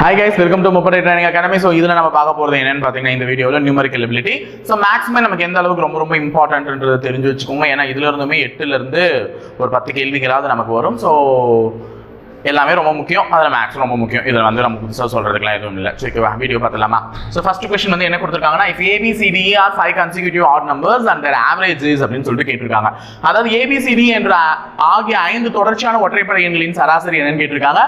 Hi guys, welcome to Mupati Training Academy. So இதுல நம்ம பார்க்க போறது என்னன்னு பாத்தீங்கன்னா இந்த வீடியோல numerical ability. So maximum நமக்கு எந்த அளவுக்கு ரொம்ப இம்பார்ட்டன்ட்ன்றதை தெரிஞ்சு வச்சுக்கோங்க. ஏன்னா இதுல இருந்துமே 8ல இருந்து ஒரு 10 கேள்விகளாவது நமக்கு வரும். So எல்லாமே ரொம்ப முக்கியம். அதுல மேக்ஸ் ரொம்ப முக்கியம். இதுல வந்து நம்ம புதுசா சொல்றதுக்குலாம் எதுவும் இல்ல. சரி வீடியோ பார்த்தலாமா? So first question வந்து என்ன கொடுத்திருக்காங்கன்னா if ABCD are 5 consecutive odd numbers and their average is அப்படினு சொல்லிட்டு கேட்டிருக்காங்க. அதாவது ABCD என்ற ஆகிய 5 தொடர்ச்சியான ஒற்றைப்படை எண்களின் சராசரி என்னன்னு கேட்டிருக்காங்க.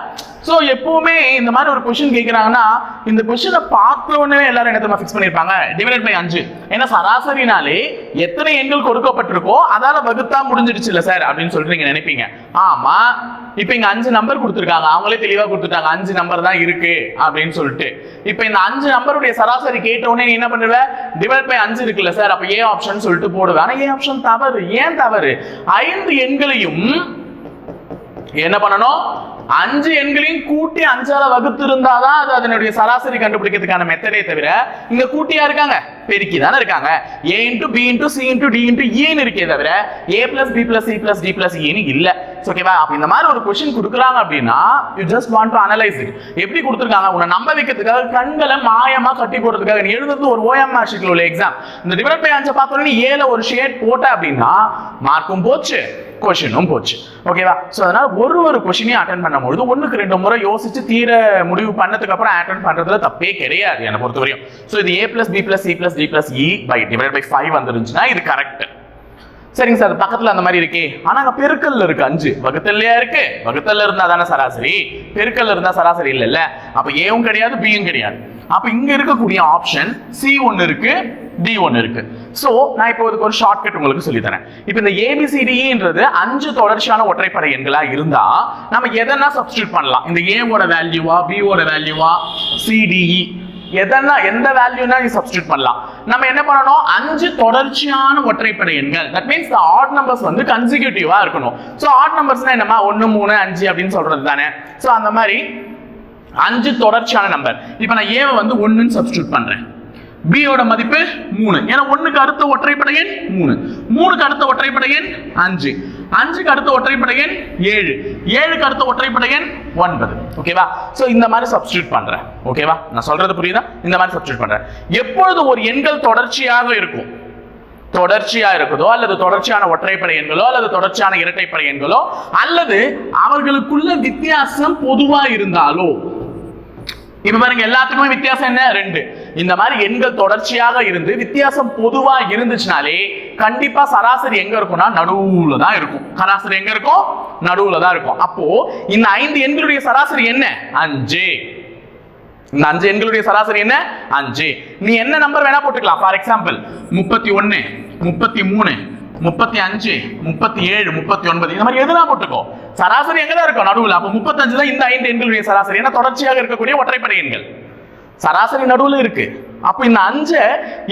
சோ எப்பவுமே இந்த மாதிரி ஒரு क्वेश्चन கேக்குறாங்கன்னா இந்த क्वेश्चனை பார்த்த உடனே எல்லாரும் என்ன தெரியுமா ஃபிக்ஸ் பண்ணிருப்பாங்க டிவைடட் பை 5. ஏன்னா சராசரினாலே எத்தனை எண்கள் கொடுக்கப்பட்டிருக்கோ அதால வகுத்தா முடிஞ்சிடுச்சு இல்ல சார் அப்படின்னு சொல்லிட்டு நீங்க நினைப்பீங்க. ஆமா, இப்போ இங்க 5 நம்பர் கொடுத்திருக்காங்க. அவங்களே தெளிவா கொடுத்துட்டாங்க 5 நம்பர் தான் இருக்கு அப்படின்னு சொல்லிட்டு. இப்போ இந்த 5 நம்பருடைய சராசரி கேட்ட உடனே நீ என்ன பண்ணுவ? டிவைட் பை 5 இருக்குல்ல சார், அப்ப ஏ ஆப்ஷன் சொல்லிட்டு போடுவேன். ஆனா ஏ ஆப்ஷன் தவறு. ஏன் தவறு? 5 எண்களையும் என்ன பண்ணணும்? 5 எண்களையும் கூட்டி 5ஆல வகுத்து இருந்தாதான் அது அதனுடைய சராசரி கண்டுபிடிக்கிறதுக்கான மெத்தடே தவிர இங்க கூட்டியா இருக்காங்க, பெருக்கி தானே இருக்காங்க. a into b into c into d into e ன்னு இருக்கே தவிர a plus b plus c plus d plus e ன்னு இல்ல. ஓகேவா? அப்ப இந்த மாதிரி ஒரு क्वेश्चन கொடுக்கறாங்க அப்படினா you just want to analyze it. எப்படி கொடுத்திருக்காங்க? உன்னை நம்ப வைக்கிறதுக்காக கண்களை மாயமா கட்டி போடுறதுக்காக நீ எழுதுறது ஒரு OMR ஷீட்ல உள்ள எக்ஸாம். இந்த டிவைட் பை 5 பார்த்தா நீ a ல ஒரு ஷேட் போட்ட அப்படினா மார்க்கும் போச்சு, क्वेश्चनும் போச்சு. ஓகேவா? சோ அதனால ஒரு क्वेश्चனையும் அட்டெண்ட் பண்ணும்போது ஒண்ணுக்கு ரெண்டு முறை யோசிச்சு தீர முடிவு பண்ணதுக்கு அப்புறம் அட்டெண்ட் பண்றதுல தப்பே கிடையாது என்ன பொறுத்தவரையும். சோ இது a plus b plus c plus d plus e by divided by 5 வந்துருச்சுனா இது கரெக்ட். சரிங்க சார், பக்கத்துல அந்த மாதிரி இருக்கே. ஆனா அங்க பெருக்கல்ல இருக்கு 5. வகுத்தல்லையா இருக்கு? வகுத்தல்ல இருந்தா தானே சராசரி. பெருக்கல்ல இருந்தா சராசரி இல்ல. அப்ப ஏவும் கிடையாது, பியும் கிடையாது. அப்ப இங்க இருக்கக்கூடிய ஆப்ஷன் சி ஒன்னு இருக்கு, டி ஒன்னு இருக்கு. சோ நான் இப்போ ஒரு ஷார்ட்கட் உங்களுக்கு சொல்லி தரேன். இப்போ இந்த ABCDன்றது 5 தொடர்ச்சியான ஒற்றைப்படை எண்களா இருந்தா நம்ம எதனா சப்ஸ்டிட்யூட் பண்ணலாம். இந்த A ஓட வேல்யூவா, B ஓட வேல்யூவா, C D E எதனா எந்த வேல்யூனா நீ சப்ஸ்டிட்யூட் பண்ணலாம். நம்ம என்ன பண்ணனும்? 5 தொடர்ச்சியான ஒற்றைப்படை எண்கள். That means the odd numbers வந்து கன்சிக்யூட்டிவா இருக்கணும். சோ odd numbersனா என்னமா 1 3 5 அப்படினு சொல்றது தானே. சோ அந்த மாதிரி 5 தொடர்ச்சியான நம்பர். இப்போ நான் A வந்து 1 ன்னு சப்ஸ்டிட்யூட் பண்றேன். B ஓட மதிப்பு 3. ஏன்னா 1க்கு அடுத்த ஒற்றைப்படை எண் 3. 3க்கு அடுத்த ஒற்றைப்படை எண் 5. 5க்கு அடுத்த ஒற்றைப்படை எண் 7. 7க்கு அடுத்த ஒற்றைப்படை எண் 9. ஓகேவா? சோ இந்த மாதிரி சப்ஸ்டிட்யூட் பண்றேன். ஓகேவா? நான் சொல்றது புரியுதா? இந்த மாதிரி சப்ஸ்டிட்யூட் பண்றேன். எப்பொழுது ஒரு எண்கள் தொடர்ச்சியாக இருக்கும், தொடர்ச்சியா இருக்குதோ அல்லது தொடர்ச்சியான ஒற்றைப்படை எண்களோ அல்லது தொடர்ச்சியான இரட்டைப்படை எண்களோ அல்லது அவர்களுக்குள்ள வித்தியாசம் பொதுவா இருந்தாலோ, இப்ப பாருங்க எல்லாத்துக்குமே வித்தியாசம் என்ன? 2. இந்த மாதிரி எண்கள் தொடர்ச்சியாக இருந்து வித்தியாசம் பொதுவா இருந்துச்சுனாலே கண்டிப்பா சராசரி எங்க இருக்கும்னா நடுவுல தான் இருக்கும். சராசரி எங்க இருக்கும்? நடுவுல தான் இருக்கும். அப்போ இந்த 5 எண்களுடைய சராசரி என்ன? 5. இந்த 5 எண்களுடைய சராசரி என்ன? 5. நீ என்ன நம்பர் வேணா போட்டுக்கலாம். ஃபார் எக்ஸாம்பிள் 31, 33, 35, 37, 39 இந்த மாதிரி எதுனா போட்டுக்கோ. சராசரி எங்க தான் இருக்கும்? நடுவுல. அப்ப 35 தான் இந்த 5 எண்களுடைய சராசரி. ஏன்னா தொடர்ச்சியாக இருக்கக்கூடிய ஒற்றைப்படை எண்கள். சராசரி நடுவுல இருக்கு. அப்ப இந்த 5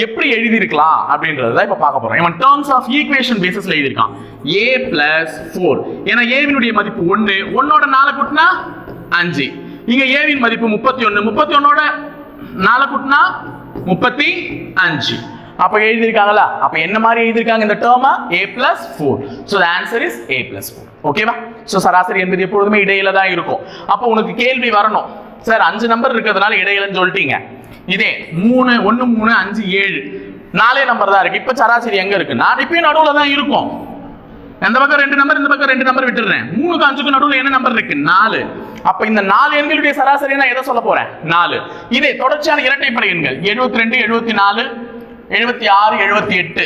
எப்படி எழுதி இருக்கலாம் அப்படின்றத இப்ப பார்க்க போறோம். இவன் டர்ம்ஸ் ஆஃப் ஈக்குவேஷன் பேசிஸ்ல எழுதி இருக்கான். a plus 4. ஏன்னா a வினுடைய மதிப்பு 1. 1ஓட 4 கூட்டினா 5. இங்க a வின் மதிப்பு 31. 31ஓட 4 கூட்டினா 35. அப்ப எழுதி இருக்காங்களா? அப்ப என்ன மாதிரி எழுதி இருக்காங்க இந்த டேர்மா? a plus 4. So the answer is a plus 4. ஓகேவா? சோ சராசரி என்பது எப்பொழுதுமே இடையில தான் இருக்கும். அப்ப உனக்கு கேள்வி வரணும், சார் 5 நம்பர் இருக்கிறதுனால இடையிலன்னு சொல்லிட்டீங்க. இதே 3 1 3 5 7 4 நம்பர் தான் இருக்கு. இப்ப சராசரி எங்க இருக்கு? நான் இப்பயும் நடுவுல தான் இருக்கும். இந்த பக்கம் 2 நம்பர், இந்த பக்கம் 2 நம்பர் விட்டுறேன். 3க்கு 5க்கு நடுவுல என்ன நம்பர் இருக்கு? 4. அப்ப இந்த 4 எண்களுடைய சராசரி நான் எதை சொல்ல போறேன்? 4. இதே தொடர்ச்சியான இரட்டைப்படை எண்கள் 72 74 76 78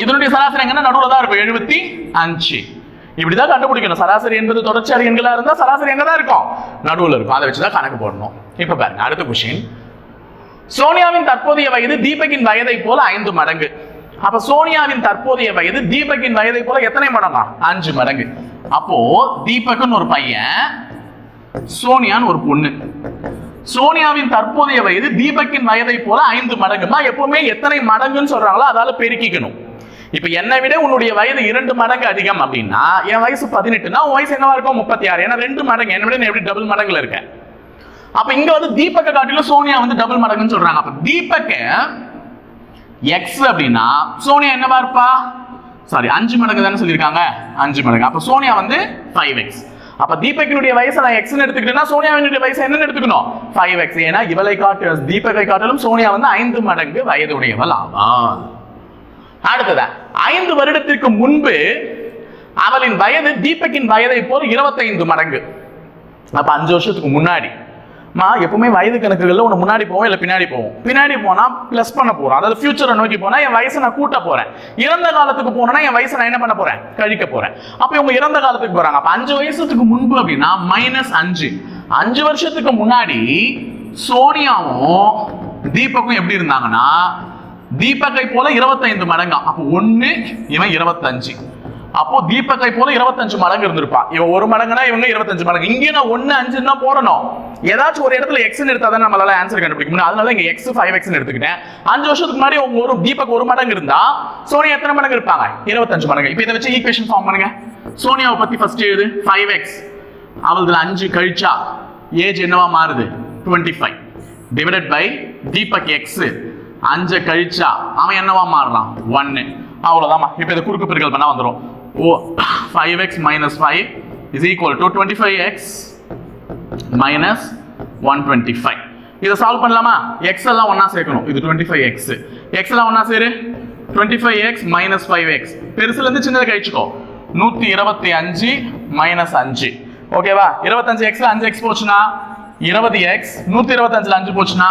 இதனுடைய சராசரி எங்கன்னா நடுவுல தான் இருக்கும் 75. இப்படிதான் கண்டுபிடிக்கணும். சராசரி என்பது தொடர்ச்சியான எண்களா இருந்தா சராசரி எங்க தான் இருக்கும்? நடுவுல இருக்கும். அதை வச்சுதான் கணக்கு போடணும். இப்ப பாருங்க அடுத்த क्वेश्चन. சோனியாவின் தற்போதைய வயது தீபக்கின் வயதை போல 5 மடங்கு. அப்ப சோனியாவின் தற்போதைய வயது தீபக்கின் வயதை போல எத்தனை மடங்கா? 5 மடங்கு. அப்போ தீபக்னு ஒரு பையன், சோனியான்னு ஒரு பொண்ணு. சோனியாவின் தற்போதைய வயது தீபக்கின் வயதை போல 5 மடங்குமா எப்பவுமே எத்தனை மடங்குன்னு சொல்றாங்களோ அதால பெருக்கிக்கணும். இப்ப என்னை விட உன்னுடைய வயது 2 மடங்கு அதிகம் அப்படின்னா என் வயசு 18னா உன் வயசு என்னவா இருக்கும்? 36. ஏன்னா 2 மடங்கு. என்னை விட நான் எப்படி டபுள் மடங்குல இருக்கேன். அப்ப இங்க வந்து தீபக்க காட்டிலும் சோனியா வந்து டபுள் மடங்குன்னு சொல்றாங்க. அப்ப தீபக்க x அப்படின்னா சோனியா என்னவா இருப்பா? சாரி 5 மடங்கு தானே சொல்லியிருக்காங்க. 5 மடங்கு. அப்ப சோனியா வந்து 5x. அப்ப தீபக்கினுடைய வயசை நான் எக்ஸ் எடுத்துக்கிட்டேன்னா சோனியாவினுடைய வயசை என்ன எடுத்துக்கணும் 5x. ஏன்னா இவளை காட்டிலும் தீபக்கை காட்டிலும் சோனியா வந்து 5 மடங்கு வயதுடையவள் ஆவாள். அடுத்ததா 5 வருடத்திற்கு முன்பு அவளின் வயது தீபக்கின் வயதை போல் 25 மடங்கு. அப்ப 5 வருஷத்துக்கு முன்னாடி எப்பவுமே வயது கணக்குகள்ல ஒன்று முன்னாடி போவோம் இல்லை பின்னாடி போவோம். பின்னாடி போனா பிளஸ் பண்ண போறோம், அதாவது ஃபியூச்சரை நோக்கி போனா என் வயசை நான் கூட்ட போறேன். இறந்த காலத்துக்கு போனா என் வயசை நான் என்ன பண்ண போறேன், கழிக்க போறேன். அப்ப இவங்க இறந்த காலத்துக்கு போறாங்க. அப்ப 5 வருஷத்துக்கு முன்பு அப்படின்னா -5. 5 வருஷத்துக்கு முன்னாடி சோனியாவும் தீபக்கும் எப்படி இருந்தாங்கன்னா தீபக்கை போல 25 மடங்கா. அப்போ 1 இவன் 25. அப்போ தீபக்கை போல 25 மடங்கு இருந்திருப்பா. இவன் 1 மடங்குனா இவங்க 25 மடங்கு. இங்கே நான் 1 5 தான் போடணும். ஏதாச்சும் ஒரு இடத்துல x எடுத்தா தான் நம்மளால ஆன்சர் கண்டுபிடிக்க முடியும். அதனால இங்க x 5x எடுத்துக்கிட்டேன். 5 வருஷத்துக்கு முன்னாடி உங்க ஒரு தீபக் 1 மடங்கு இருந்தா சோனியா எத்தனை மடங்கு இருப்பாங்க, 25 மடங்கு. இப்போ இதை வச்சு ஈக்குவேஷன் ஃபார்ம் பண்ணுங்க. சோனியாவை பத்தி ஃபர்ஸ்ட் எழுது. 5x அவளுக்கு 5 கழிச்சா ஏஜ் என்னவா மாறுது 25 டிவைடட் பை தீபக் x 5 கழிச்சா அவன் என்னவா மாறுறான் 1. அவ்வளவுதான். இப்போ இதை குறுக்கு பெருக்கல் பண்ணா வந்துடும். 5x minus 5 is equal to 25x minus 125. இதை சால்வ் பண்ணலாமா? x எல்லாம் ஒண்ணா சேர்க்கணும். இது 25x. x எல்லாம் ஒண்ணா சேரு. 25x minus 5x. பெருசுல இருந்து சின்னதை கழிச்சுக்கோ. 125 minus 5. ஓகேவா? 25x ல 5x போச்சுனா 20x. 125ல 5 போச்சுனா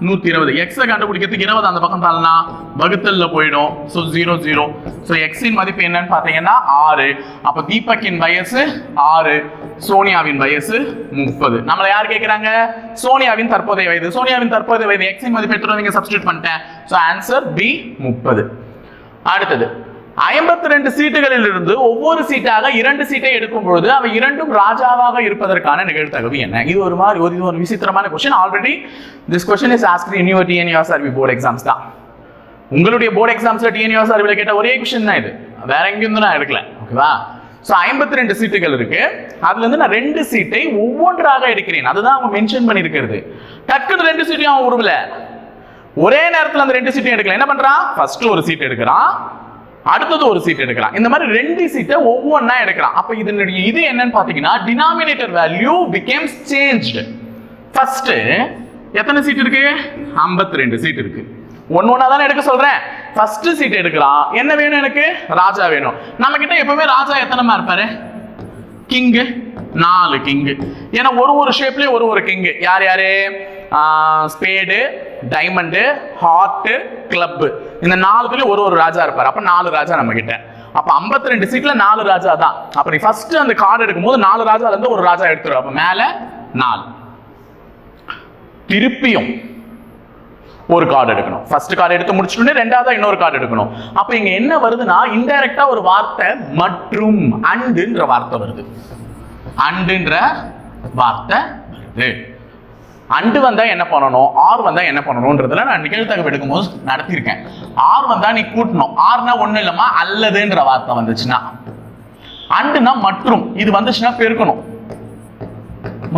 120. x கண்டுபிடிக்கிறதுக்கு 20 அந்த பக்கம் தள்ளனா வகுத்தல்ல போய்டும். சோ 0 0. சோ x இன் மதிப்பு என்னன்னு பாத்தீங்கன்னா 6. அப்ப தீபக்கின் வயசு 6, சோனியாவின் வயசு 30. நம்மள யார் கேக்குறாங்க? சோனியாவின் தற்போதைய வயது. சோனியாவின் தற்போதைய வயது x இன் மதிப்பு எடுத்து நீங்க சப்ஸ்டிட்யூட் பண்ணிட்டேன். So answer B 30. அடுத்தது 52 சீட்டுகளில் இருந்து ஒவ்வொரு சீட்டாக 2 சீட்டை எடுக்கும் பொழுது அவை இரண்டும் ராஜாவாக இருப்பதற்கான நிகழ்தகவு என்ன? இது ஒரு மாதிரி ஒரு விசித்திரமான question. Already this question is asked in your TNUSRB board exams தான். உங்களுடைய போர்டு எக்ஸாம்ஸ்ல TNUSRB கேட்ட ஒரே क्वेश्चन தான் இது. வேற எங்கேயும் நான் எடுக்கல. ஓகேவா? சோ 52 சீட்டுகள் இருக்கு. அதுல இருந்து நான் 2 சீட்டை ஒவ்வொன்றாக எடுக்கிறேன். அதுதான் அவங்க மென்ஷன் பண்ணி இருக்கிறது. டக்குனு 2 சீட்டையும் அவன் உருவல. ஒரே நேரத்துல அந்த 2 சீட்டையும் எடுக்கல. என்ன பண்றான்? ஃபர்ஸ்ட் ஒரு சீட் எடுக்கிறான், அடுத்தது ஒரு சீட் எடுக்கலாம். இந்த மாதிரி 2 சீட்டை ஒவ்வொன்றா எடுக்கலாம். அப்ப இதனுடைய இது என்னன்னு பாத்தீங்கன்னா denominator value becomes changed. First எத்தனை சீட் இருக்கு? 52 சீட் இருக்கு. ஒண்ணா தானே எடுக்க சொல்றேன். ஃபர்ஸ்ட் சீட் எடுக்கலாம். என்ன வேணும் எனக்கு? ராஜா வேணும். நம்ம கிட்ட எப்பவுமே ராஜா எத்தனைமா இருப்பாரு? கிங். 4 கிங். ஏன்னா ஒரு ஷேப்லயே ஒரு கிங். யார் யாரு? Spade, diamond, heart, club. இந்த 4க்குள்ள ஒரு ராஜா இருப்பார். அப்ப 4 ராஜா நம்ம கிட்ட. அப்ப 52 சீட்ல 4 ராஜா தான். அப்ப நீ ஃபர்ஸ்ட் அந்த கார்டு எடுக்கும்போது 4 ராஜால இருந்து ஒரு ராஜா எடுத்துரு. அப்ப மேல 4. திருப்பியும் ஒரு கார்டு எடுக்கணும். ஃபர்ஸ்ட் கார்டு எடுத்து முடிச்சுட்டு ரெண்டாவதா இன்னொரு கார்டு எடுக்கணும். அப்ப இங்க என்ன வருதுன்னா இன்டைரக்டா ஒரு வார்த்தை மற்றும் அண்டுன்ற வார்த்தை வருது. அண்டுன்ற வார்த்தை வருது. அண்டு வந்தா என்ன பண்ணணும், ஆர் வந்தா என்ன பண்ணணும்ன்றதுல நான் நிகழ்தகவு எடுக்கும்போது நடத்தியிருக்கேன். ஆர் வந்தா நீ கூட்டணும். ஆர்னா ஒண்ணு இல்லமா அல்லதுன்ற வார்த்தை வந்துச்சுன்னா, அண்டுனா மற்றும், இது வந்துச்சுன்னா பெருக்கணும்.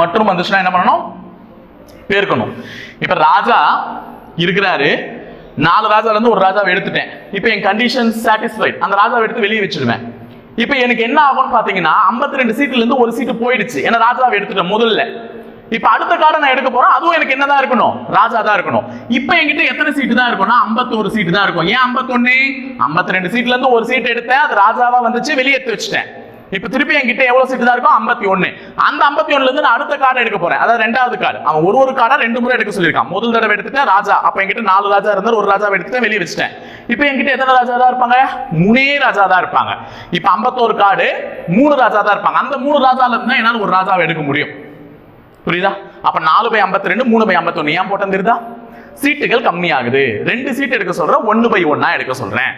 மற்றும் வந்துச்சுன்னா என்ன பண்ணணும்? பெருக்கணும். இப்ப ராஜா இருக்கிறாரு, 4 ராஜால இருந்து ஒரு ராஜாவை எடுத்துட்டேன். இப்ப என் கண்டிஷன் சாட்டிஸ்ஃபைட். அந்த ராஜாவை எடுத்து வெளியே வச்சிருவேன். இப்ப எனக்கு என்ன ஆகும்னு பாத்தீங்கன்னா 52 சீட்ல இருந்து ஒரு சீட்டு போயிடுச்சு. ஏன்னா ராஜாவை எடுத்துட்டேன் முதல்ல. இப்ப அடுத்த கார்டை நான் எடுக்க போறேன். அதுவும் எனக்கு என்னதான் இருக்கணும்? ராஜா தான் இருக்கணும். இப்ப என்கிட்ட எத்தனை சீட்டு தான் இருக்கும்னா 51 சீட்டு தான் இருக்கும். ஏன் 51? 52 சீட்ல இருந்து ஒரு சீட் எடுத்தேன், அது ராஜாவா வந்துச்சு, வெளியே எடுத்து வச்சுட்டேன். இப்ப திருப்பி என்கிட்ட எவ்வளவு சீட்டு தான் இருக்கும்? 51. அந்த 51ல இருந்து நான் அடுத்த கார்டை எடுக்க போறேன். அதாவது ரெண்டாவது கார்டு. அவன் ஒரு கார்டா 2 முறை எடுக்க சொல்லியிருக்கான். முதல் தடவை எடுத்துட்டேன் ராஜா. அப்ப என்கிட்ட 4 ராஜா இருந்தா ஒரு ராஜாவை எடுத்துட்டு வெளியே வச்சுட்டேன். இப்ப என்கிட்ட எத்தனை ராஜா தான் இருப்பாங்க? 3 ராஜா தான் இருப்பாங்க. இப்ப 51 கார்டு 3 ராஜா தான் இருப்பாங்க. அந்த 3 ராஜால இருந்தா என்னால ஒரு ராஜாவை எடுக்க முடியும். புரியுதா? அப்ப 4/52 3/51 ஏன் போட்டேன் தெரியுதா? சீட்டுகள் கம்மி ஆகுது. 2 சீட் எடுக்க சொல்றேன், 1/1 எடுக்க சொல்றேன்.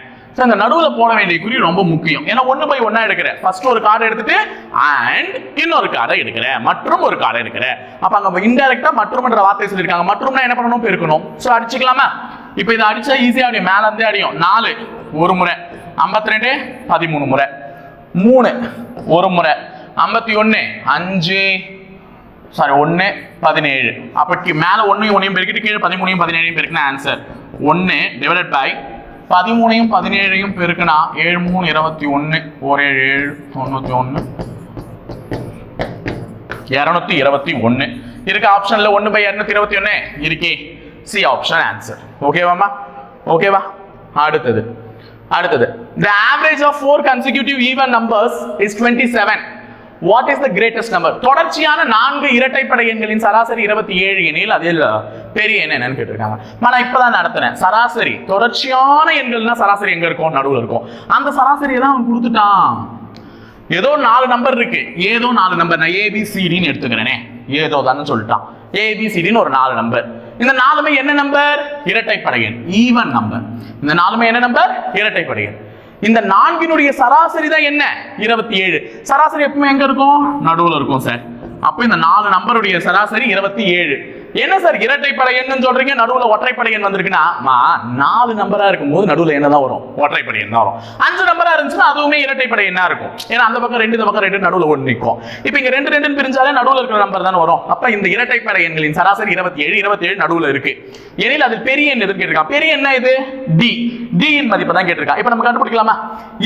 இந்த நடுவுல போட வேண்டிய குறி ரொம்ப முக்கியம். ஏன்னா 1/1 எடுக்கிறேன். ஃபர்ஸ்ட் ஒரு கார்டு எடுத்துட்டு அண்ட் இன்னொரு கார்டை எடுக்கிறேன், மற்றும் ஒரு கார்டை எடுக்கிறேன். அப்ப அங்க இன்டைரக்டா மற்றும்ன்ற வார்த்தை சொல்லிருக்காங்க. மற்றும்னா என்ன பண்ணணும்? பெருக்கணும். சோ அடிச்சுக்கலாமா? இப்ப இதை அடிச்சா ஈஸியா அடியும். மேல இருந்தே அடியும். 4 ஒரு முறை, 52 13 முறை, 3 ஒரு முறை, 51 5 1 17. அப்ப மேல 1 பெருக்கிட்டு கீழே 13 17 பெருக்கினா ஆன்சர் 1 டிவைடட் பை 13 17 பெருக்கினா 7 3 21 1 7 7 91 221 இருக்கு ஆப்ஷன்ல 1/221 இருக்கே. C option answer. ஓகேவாமா? ஓகேவா? அடுத்தது the average of 4 consecutive even numbers is 27. What is the greatest number? தொடர்ச்சியான 4 இரட்டைப்படை எண்களின் சராசரி 27 எனில் அதில் பெரிய எண் என்னன்னு கேட்டிருக்காங்க. நான் இப்பதான் நடத்துறேன். சராசரி தொடர்ச்சியான எண்கள்னா சராசரி எங்க இருக்கும்? நடுவுல இருக்கும். அந்த சராசரியை தான் அவன் கொடுத்துட்டான். ஏதோ 4 நம்பர் இருக்கு, ஏதோ 4 நம்பர், நான் ஏபிசிடின்னு எடுத்துக்கிறேனே, ஏதோ தானே சொல்லிட்டான். ஏபிசிடின்னு ஒரு 4 நம்பர். இந்த 4மே என்ன நம்பர்? இரட்டைப்படை எண், ஈவன் நம்பர். இந்த 4மே என்ன நம்பர்? இரட்டைப்படை எண். இந்த 4னுடைய சராசரி தான் என்ன? 27. சராசரி எப்பவுமே எங்க இருக்கும்? நடுவுல இருக்கும் சார். அப்ப இந்த 4 நம்பருடைய சராசரி 27. என்ன சார் இரட்டைப்படை எண்ணு சொல்றீங்க, நடுவுல ஒற்றைப்படை எண் வந்திருக்குன்னா 4 நம்பரா இருக்கும்போது நடுவுல என்ன தான் வரும்? ஒற்றைப்படை எண் தான் வரும். 5 நம்பரா இருந்துச்சுன்னா அதுவுமே இரட்டைப்படை எண்ணா இருக்கும். ஏன்னா அந்த பக்கம் 2, இந்த பக்கம் 2, நடுவுல 1 நிற்கும். இப்போ இங்க 2 2 பிரிஞ்சாலே நடுவுல இருக்கிற நம்பர் தான் வரும். அப்ப இந்த இரட்டைப்படை எண்களின் சராசரி 27 நடுவுல இருக்கு. எனில் அது பெரிய எண் எதுன்னு கேட்டிருக்கான். பெரிய என்ன இது? டி. டி இன் மதிப்பு தான் கேட்டிருக்கான். இப்போ நம்ம கண்டுபிடிக்கலாமா?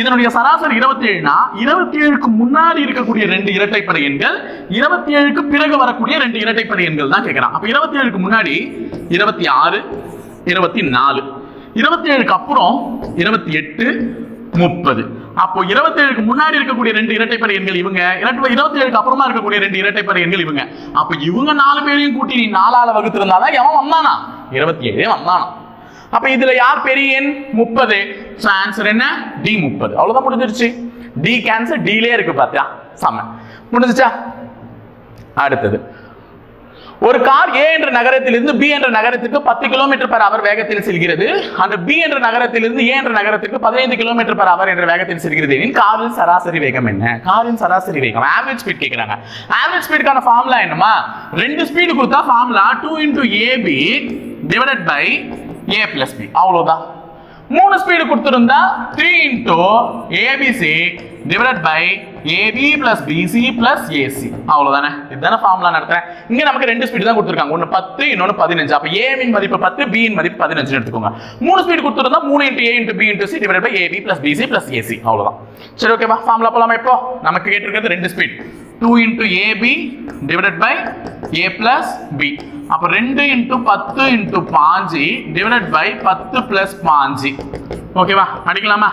இதனுடைய சராசரி 27னா 27க்கு முன்னாடி இருக்கக்கூடிய 2 இரட்டைப்படை எண்கள், 27க்கு பிறகு வரக்கூடிய 2 இரட்டைப்படை எண்கள் தான் கேட்கிறான். அப்ப 27க்கு முன்னாடி 26, 24, 27க்கு அப்புறம் 28, 30. அப்போ 27க்கு முன்னாடி இருக்கக்கூடிய 2 இரட்டைப்படை எண்கள் இவங்க, 27க்கு அப்புறமா இருக்கக்கூடிய 2 இரட்டைப்படை எண்கள் இவங்க. அப்ப இவங்க 4 பேரையும் கூட்டி நீ 4ஆல வகுத்திருந்தாதான் எவன் வந்தானா? 27 வந்தானா. அப்ப இதுல யார் பெரிய எண்? 30. சோ ஆன்சர் என்ன? டி 30. அவ்வளவுதான், முடிஞ்சிருச்சு. டி கேன்சல், டிலே இருக்கு பாத்தியா? சம முடிஞ்சிச்சா? அடுத்தது, ஒரு கார் ஏ என்ற நகரத்திலிருந்து பி என்ற நகரத்துக்கு 10 km/h வேகத்தில் செல்கிறது. அந்த பி என்ற நகரத்திலிருந்து ஏ என்ற நகரத்துக்கு 15 km/h என்ற வேகத்தில் செல்கிறது. காரின் சராசரி வேகம் என்ன? காரின் சராசரி வேகம், ஆவரேஜ் ஸ்பீட் கேக்குறாங்க. ஆவரேஜ் ஸ்பீடுக்கான ஃபார்முலா என்னமா? 2 ஸ்பீடு கொடுத்தா formula 2 × AB divided by A plus B. அவ்வளவுதான். 3 ஸ்பீடு கொடுத்திருந்தா 3 × ABC divided by AB plus BC plus AC. அவ்வளவுதானே. இதுதானே ஃபார்முலா நடத்துறேன். இங்க நமக்கு 2 ஸ்பீடு தான் கொடுத்திருக்காங்க. ஒன்னு 10, இன்னொன்னு 15. அப்ப A இன் மதிப்பு 10, B இன் மதிப்பு 15 எடுத்துக்கோங்க. 3 ஸ்பீடு கொடுத்திருந்தா 3 × A × B × C divided by AB plus BC plus AC. அவ்வளவுதான். சரி, ஓகேவா? ஃபார்முலா போலாமா? இப்போ நமக்கு கேட்டிருக்கிறது 2 speed. 2 × AB divided by A plus B. அப்ப 2 × 10 × 5 divided by 10 plus 5. ஓகேவா? அடிக்கலாமா?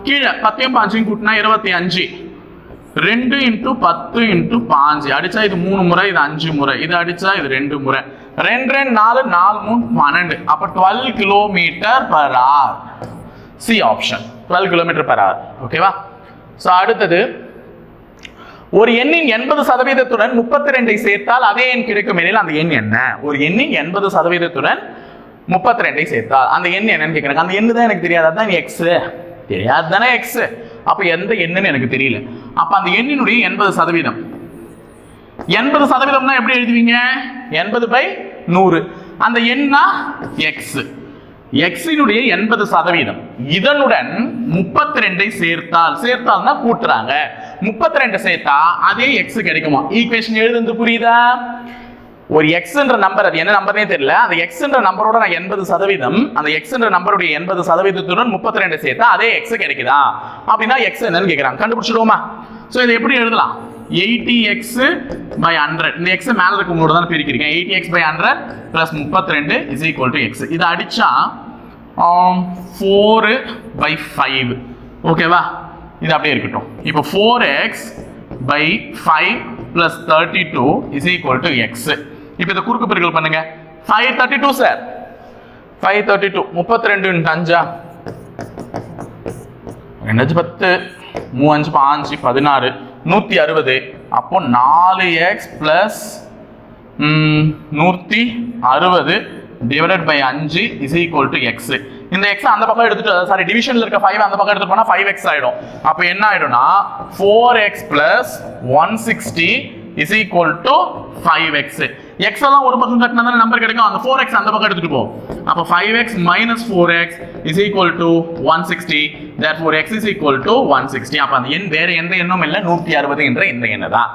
கீழே 10 யும் 5 யும் கூட்டினா 25. 2 × 10 × 5 அடிச்சா இது 3 முறை, இது 5 முறை, இது அடிச்சா இது 2 முறை. 2 2 4, 4 3 12. அப்ப 12 km/h. C option, 12 km/h. ஓகேவா? சோ அடுத்தது, ஒரு எண்ணின் 80% 32 சேர்த்தால் அதே எண் கிடைக்கும் எனில் அந்த எண் என்ன? ஒரு எண்ணின் 80% 32 சேர்த்தால் அந்த எண் என்னன்னு கேட்கறாங்க. அந்த எண்ணு தான் எனக்கு தெரியாது, அதான் எக்ஸ் தெரியாது தானே எக்ஸ். அப்ப எந்த எண்ணுன்னு எனக்கு தெரியல. அப்ப அந்த எண்ணினுடைய 80%, 80%னா எப்படி எழுதுவீங்க? 80/100. அந்த எண்ணா எக்ஸ். எக்ஸினுடைய 80% இதனுடன் 32 சேர்த்தால்னா கூட்டுறாங்க. 32 சேர்த்தா அதே எக்ஸ் கிடைக்குமா? ஈக்குவேஷன் எழுதுறது புரியுதா? ஒரு எக்ஸ் என்ற நம்பர், அது என்ன நம்பர்னே தெரியல, அந்த எக்ஸ் என்ற நம்பரோட நான் 80%, அந்த எக்ஸ் என்ற நம்பருடைய 80%த்துடன் 32 சேர்த்தா அதே எக்ஸ் கிடைக்குதா? அப்படின்னா எக்ஸ் என்னன்னு கேட்கறாங்க. கண்டுபிடிச்சிடுவோமா? சோ இதை எப்படி எழுதலாம்? 80x/100. இந்த x மேல இருக்கும்போது தான் பிரிக்கிறீங்க. 80x/100 + 32 = x. இதை அடிச்சா 4/5. ஓகேவா? இது அப்படியே இருக்கட்டும். இப்போ 4x/5 + 32 = x. இப்போ இதை குறுக்கு பெருக்கல் பண்ணுங்க. 532 சார், 532 32 × 5 2 10, 3 5 5 16, 160. அப்போ 4x + 160 divided by 5 = x. இந்த x அந்த பக்கம் எடுத்துட்டு, சாரி டிவிஷன்ல இருக்க 5 அந்த பக்கம் எடுத்து போனா 5x ஆயிடும். அப்ப என்ன ஆயிடும்னா 4x + 160 = 5x. x எல்லாம் ஒரு பக்கம் கட்டினா தான் நம்பர் கிடைக்கும். அந்த 4x அந்த பக்கம் எடுத்துட்டு போ. அப்ப 5x - 4x = 160. therefore x = 160. அப்ப அந்த எண் வேற எந்த எண்ணும் இல்ல, 160 என்ற இந்த எண்ணு தான்.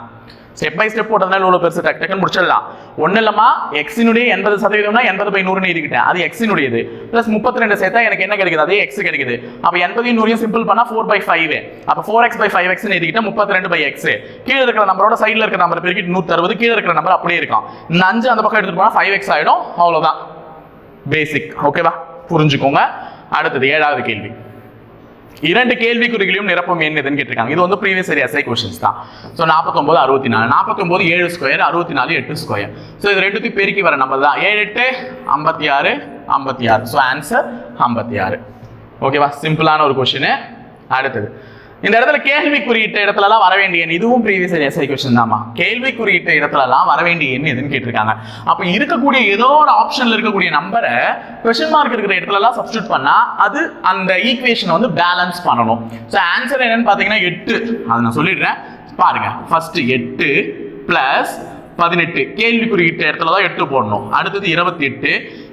ஸ்டெப் பை ஸ்டெப் போட்டதனால இவ்வளவு பெருசு டக்குன்னு முடிச்சிடலாம். ஒன்றும் இல்லைம்மா எக்ஸினுடைய 80% 80/100 எழுதிக்கிட்டேன், அது எக்ஸினுடையது ப்ளஸ் 32 சேர்த்தா எனக்கு என்ன கிடைக்குது, அதே எக்ஸ் கிடைக்குது. அப்போ 80 சிம்பிள் பண்ணா 4/5, அப்போ 4x/5x எழுதிக்கிட்டா 32/x. கீழே இருக்கிற நம்பரோட சைடில் இருக்கிற நம்பர் பெருக்கிட்டு 160, கீழே இருக்கிற நம்பர் அப்படியே இருக்கும். இந்த 5 அந்த பக்கம் எடுத்துட்டு போனா 5x ஆயிடும். அவ்வளவுதான் பேசிக். ஓகேவா, புரிஞ்சுக்கோங்க. அடுத்தது 7வது கேள்வி. 2 கேள்விக்குறிகளையும் நிரப்பும் எண் எதுன்னு கேட்டிருக்காங்க. இது வந்து ப்ரீவியஸ் இயர் எஸ்ஐ क्वेश्चंस தான். So 49 64, 49 7 square, 64 8 square. சோ இது ரெண்டுத்தையும் பெருக்கி வர நம்பர் தான். 7 8 56 56. So answer 56. ஓகேவா, சிம்பிளான ஒரு क्वेश्चन. அடுத்தது இந்த இடத்துல கேள்வி குறியிட்ட இடத்துலலாம் வர வேண்டிய எண், இதுவும் ப்ரீவியஸ் இயர் எஸ்ஐ क्वेश्चन தான்மா. கேள்வி குறியிட்ட இடத்துலலாம் வர வேண்டிய எண் எதுன்னு கேட்டிருக்காங்க. அப்ப இருக்கக்கூடிய ஏதோ ஒரு ஆப்ஷன்ல இருக்கக்கூடிய நம்பரை क्वेश्चन மார்க் இருக்கிற இடத்துலலாம் சப்ஸ்டிட்யூட் பண்ணா அது அந்த ஈக்குவேஷனை வந்து பேலன்ஸ் பண்ணணும். சோ ஆன்சர் என்னன்னு பாத்தீங்கன்னா 8. அதை நான் சொல்லிடுறேன் பாருங்க. ஃபர்ஸ்ட் 8 பிளஸ் 18, கேள்விக்குறியிட்ட இடத்துல தான் 8 போடணும். அடுத்தது 28,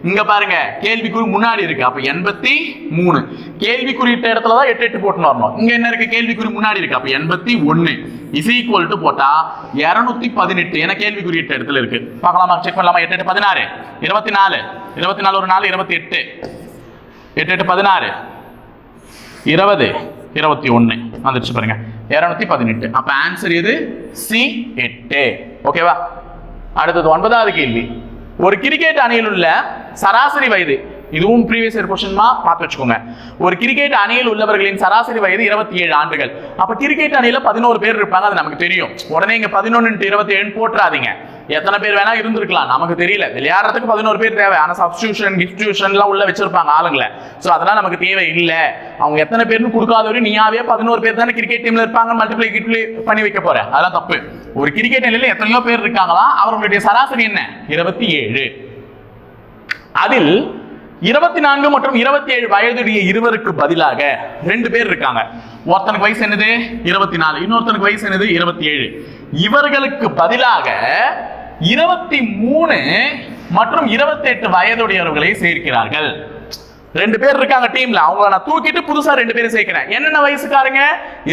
இங்க பாருங்க கேள்விக்குறி முன்னாடி இருக்கு, அப்ப 83. கேள்விக்குறியிட்ட இடத்துல தான் 8 போட்டு வரணும். இங்க என்ன இருக்கு, கேள்விக்குறி முன்னாடி இருக்கு, அப்ப 81 இஸ் ஈக்குவல் டு போட்டா 218. ஏன்னா கேள்விக்குறியிட்ட இடத்துல இருக்கு. பார்க்கலாமா, செக் பண்ணலாமா? 8 8 16 24, 24 ஒரு 4 28, 8 8 16 20 21 வந்துருச்சு பாருங்க 218. அப்ப ஆன்சர் எது? சி 8. ஓகேவா. அடுத்தது 9வது கேள்வி. ஒரு கிரிக்கெட் அணியில் உள்ள சராசரி வயது, இதுவும் ப்ரீவியஸ் இயர் क्वेश्चनமா பார்த்து வச்சுக்கோங்க. ஒரு கிரிக்கெட் அணியில் உள்ளவர்களின் சராசரி வயது 27 ஆண்டுகள். அப்ப கிரிக்கெட் அணியில 11 பேர் இருப்பாங்க, அது நமக்கு தெரியும். உடனே இங்க 11 × 27 போட்டுறாதீங்க. எத்தனை பேர் வேணா இருந்திருக்கலாம், நமக்கு தெரியல. விளையாடுறதுக்கு 11 பேர் தேவை. ஆனா சப்ஸ்டிடியூஷன் கிஃப்டியூஷன்லாம் உள்ள வச்சிருப்பாங்க ஆளுங்களை. சோ அதெல்லாம் நமக்கு தேவை இல்ல. அவங்க எத்தனை பேர்னு கொடுக்காதவரை நீயாவே 11 பேர் தானே கிரிக்கெட் டீம்ல இருப்பாங்க, மல்டிப்ளை பண்ணி வைக்க போற. அதெல்லாம் தப்பு. ஒரு கிரிக்கெட் அணியில எத்தனையோ பேர் இருக்காங்களா, அவர்களுடைய சராசரி என்ன? 27. அதில் 24 மற்றும் 27 வயதுடைய இருவருக்கு பதிலாக 2 பேர் இருக்காங்க. ஒருத்தனுக்கு வயசு என்னது? 24. இன்னொருத்தனுக்கு வயசு என்னது? 27. இவர்களுக்கு பதிலாக 23 மற்றும் 28 வயதுடையவர்களை சேர்க்கிறார்கள். 2 பேர் இருக்காங்க டீம்ல, அவங்கள நான் தூக்கிட்டு புதுசா 2 பேரை சேர்க்கிறேன். என்னென்ன வயசுக்காரங்க?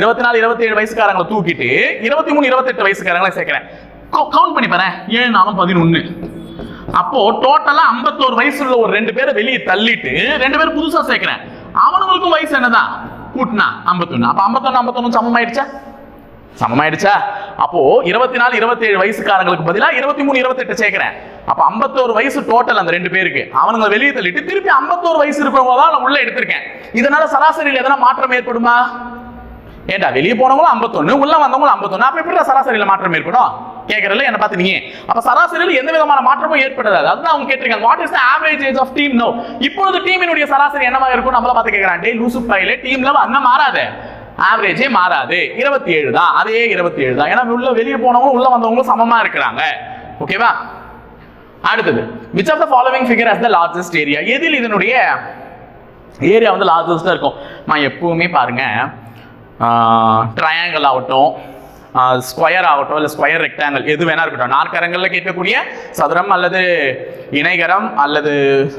24 27 வயசுக்காரங்களை தூக்கிட்டு 23 28 வயசுக்காரங்களை சேர்க்கிறேன். கவுண்ட் பண்ணி பாரு, 7 4 11. அப்போ டோட்டலா 51 வயசுல ஒரு 2 பேரை வெளியே தள்ளிட்டு 2 பேர் புதுசா சேர்க்கிறேன். அவனுங்களுக்கும் வயசு என்னதான்? கூட்டினா 51. அப்ப 51 51 சமமாயிடுச்சா? சமமாயிடுச்சா? அப்போ 24 27 வயசுக்காரங்களுக்கு பதிலா 23 28 சேர்க்கிறேன். அப்ப 51 வயசு டோட்டல் அந்த 2 பேருக்கு. அவனுங்களை வெளியே தள்ளிட்டு திருப்பி 51 வயசு இருக்கிறவங்க தான் நான் உள்ள எடுத்திருக்கேன். இதனால சராசரியில் எதனா மாற்றம் ஏற்படுமா? ஏண்டா வெளியே போனவங்களும் 51, உள்ள வந்தவங்களும் 51, அப்ப எப்படி சராசரியில மாற்றம் ஏற்படும் கேக்குறல? என்ன பார்த்து நீங்க அப்ப சராசரியில் எந்த விதமான மாற்றமும் ஏற்படாது. அதுதான் அவங்க கேட்டிருக்காங்க. What is the average age of team no? இப்பொழுது டீமினுடைய சராசரி என்னவா இருக்கும் நம்மள பார்த்து கேக்குறான். டேய் லூசு பைலே, டீம்ல அண்ணா மாறாதே, ஆவரேஜே மாறாது, 27 தான். அதே 27 தான். ஏன்னா உள்ள வெளியே போனவங்க உள்ள வந்தவங்களும் சமமா இருக்கிறாங்க. ஓகேவா. அடுத்தது which of the following figure has the largest area? எதில் இதனுடைய ஏரியா வந்து லார்ஜஸ்டா இருக்கும்? நான் எப்பவுமே பாருங்க ட்ரையாங்கிள் ஆகட்டும், ஸ்கொயர் ஆகட்டும், இல்லை ஸ்கொயர் ரெக்டாங்கிள் எது வேணா இருக்கட்டும், நாற்கரங்கள்ல கேட்கக்கூடிய சதுரம் அல்லது இணைகரம் அல்லது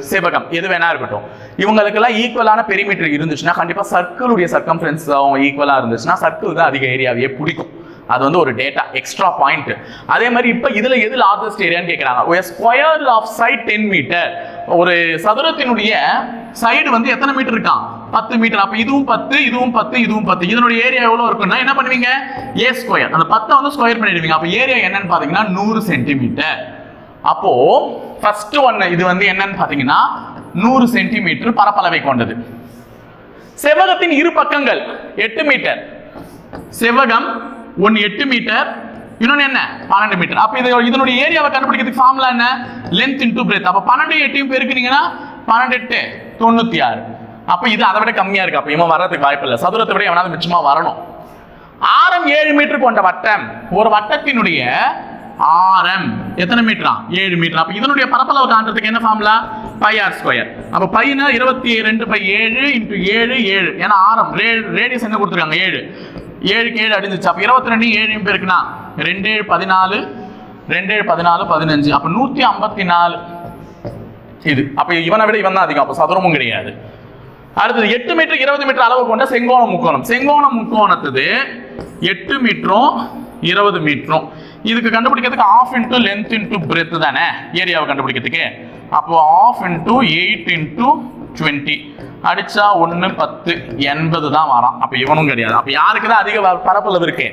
செவ்வகம் எது வேணா இருக்கட்டும், இவங்களுக்கெல்லாம் ஈக்குவலான பெரிமீட்டர் இருந்துச்சுன்னா கண்டிப்பா சர்க்கிளுடைய சர்க்கம்ஃபரன்ஸ் ஈக்குவலா இருந்துச்சுன்னா சர்க்கிள் தான் அதிக ஏரியாவையே பிடிக்கும். அது வந்து ஒரு டேட்டா எக்ஸ்ட்ரா பாயிண்ட். அதே மாதிரி இப்ப இதுல எது லார்ஜஸ்ட் ஏரியான்னு கேக்குறாங்க. ஒரு ஸ்கொயர் ஆஃப் சைட் 10 மீட்டர். ஒரு சதுரத்தினுடைய சைடு வந்து எத்தனை மீட்டர் இருக்கான்? 10 மீட்டர். அப்ப இதுவும் 10 இதுவும் 10 இதுவும் 10. இதனுடைய ஏரியா எவ்வளவு இருக்குன்னா என்ன பண்ணுவீங்க? a square. அந்த 10 வந்து ஸ்கொயர் பண்ணிடுவீங்க. அப்ப ஏரியா என்னன்னு பாத்தீங்கன்னா 100 சென்டிமீட்டர். அப்போ ஃபர்ஸ்ட் ஒன் இது வந்து என்னன்னு பாத்தீங்கன்னா 100 சென்டிமீட்டர் பரப்பளவை கொண்டது. செவ்வகத்தின் இரு பக்கங்கள் 8 மீட்டர். செவ்வகம் 8 மீட்டர், இன்னொன்னு என்ன 12 மீட்டர். அப்ப இதனுடைய ஏரியாவை கண்டுபிடிக்கிறதுக்கு ஃபார்முலா என்ன? Length into breadth. அப்ப 12 8 பெருக்குனீங்கன்னா 12 8 96. அப்ப இது அதை விட கம்மியா இருக்கு. அப்ப இவன் வர்றதுக்கு வாய்ப்பு இல்லை. சதுரத்தை விட எவனாவது மிச்சமா வரணும். ஆரம் 7 மீட்டர் கொண்ட வட்டம். ஒரு வட்டத்தினுடைய ஆரம் எத்தனை மீட்டரா? 7 மீட்டர். அப்ப இதனுடைய பரப்பளவு காண்றதுக்கு என்ன ஃபார்முலா? By R square. அப்ப பைனா 22/7 × 7 7. ஏன்னா ஆரம் ரேடியஸ் என்ன கொடுத்துருக்காங்க? 7. 7க்கு 7 அடிஞ்சிச்சு. அப்ப 22 7 பேருக்குனா 2 7 14 2 7 14 15. அப்ப 154 இது. அப்ப இவனை விட இவன் தான் அதிகம். அப்ப சதுரமும் கிடையாது. அடுத்தது 8 மீட்டர் 20 மீட்டர் அளவு கொண்ட செங்கோண முக்கோணம். செங்கோண முக்கோணத்துது 8 மீட்டரும் 20 மீட்டரும். இதுக்கு கண்டுபிடிக்கிறதுக்கு half into length into breadth தானே ஏரியாவை கண்டுபிடிக்கிறதுக்கு. அப்போ ஆஃப் இன்டூ 8 இன்டூ 20 அடிச்சா 1 10 80 தான் வரான். அப்ப இவனும் கிடையாது. அப்ப யாருக்கு தான் அதிக பரப்பளவு இருக்கு?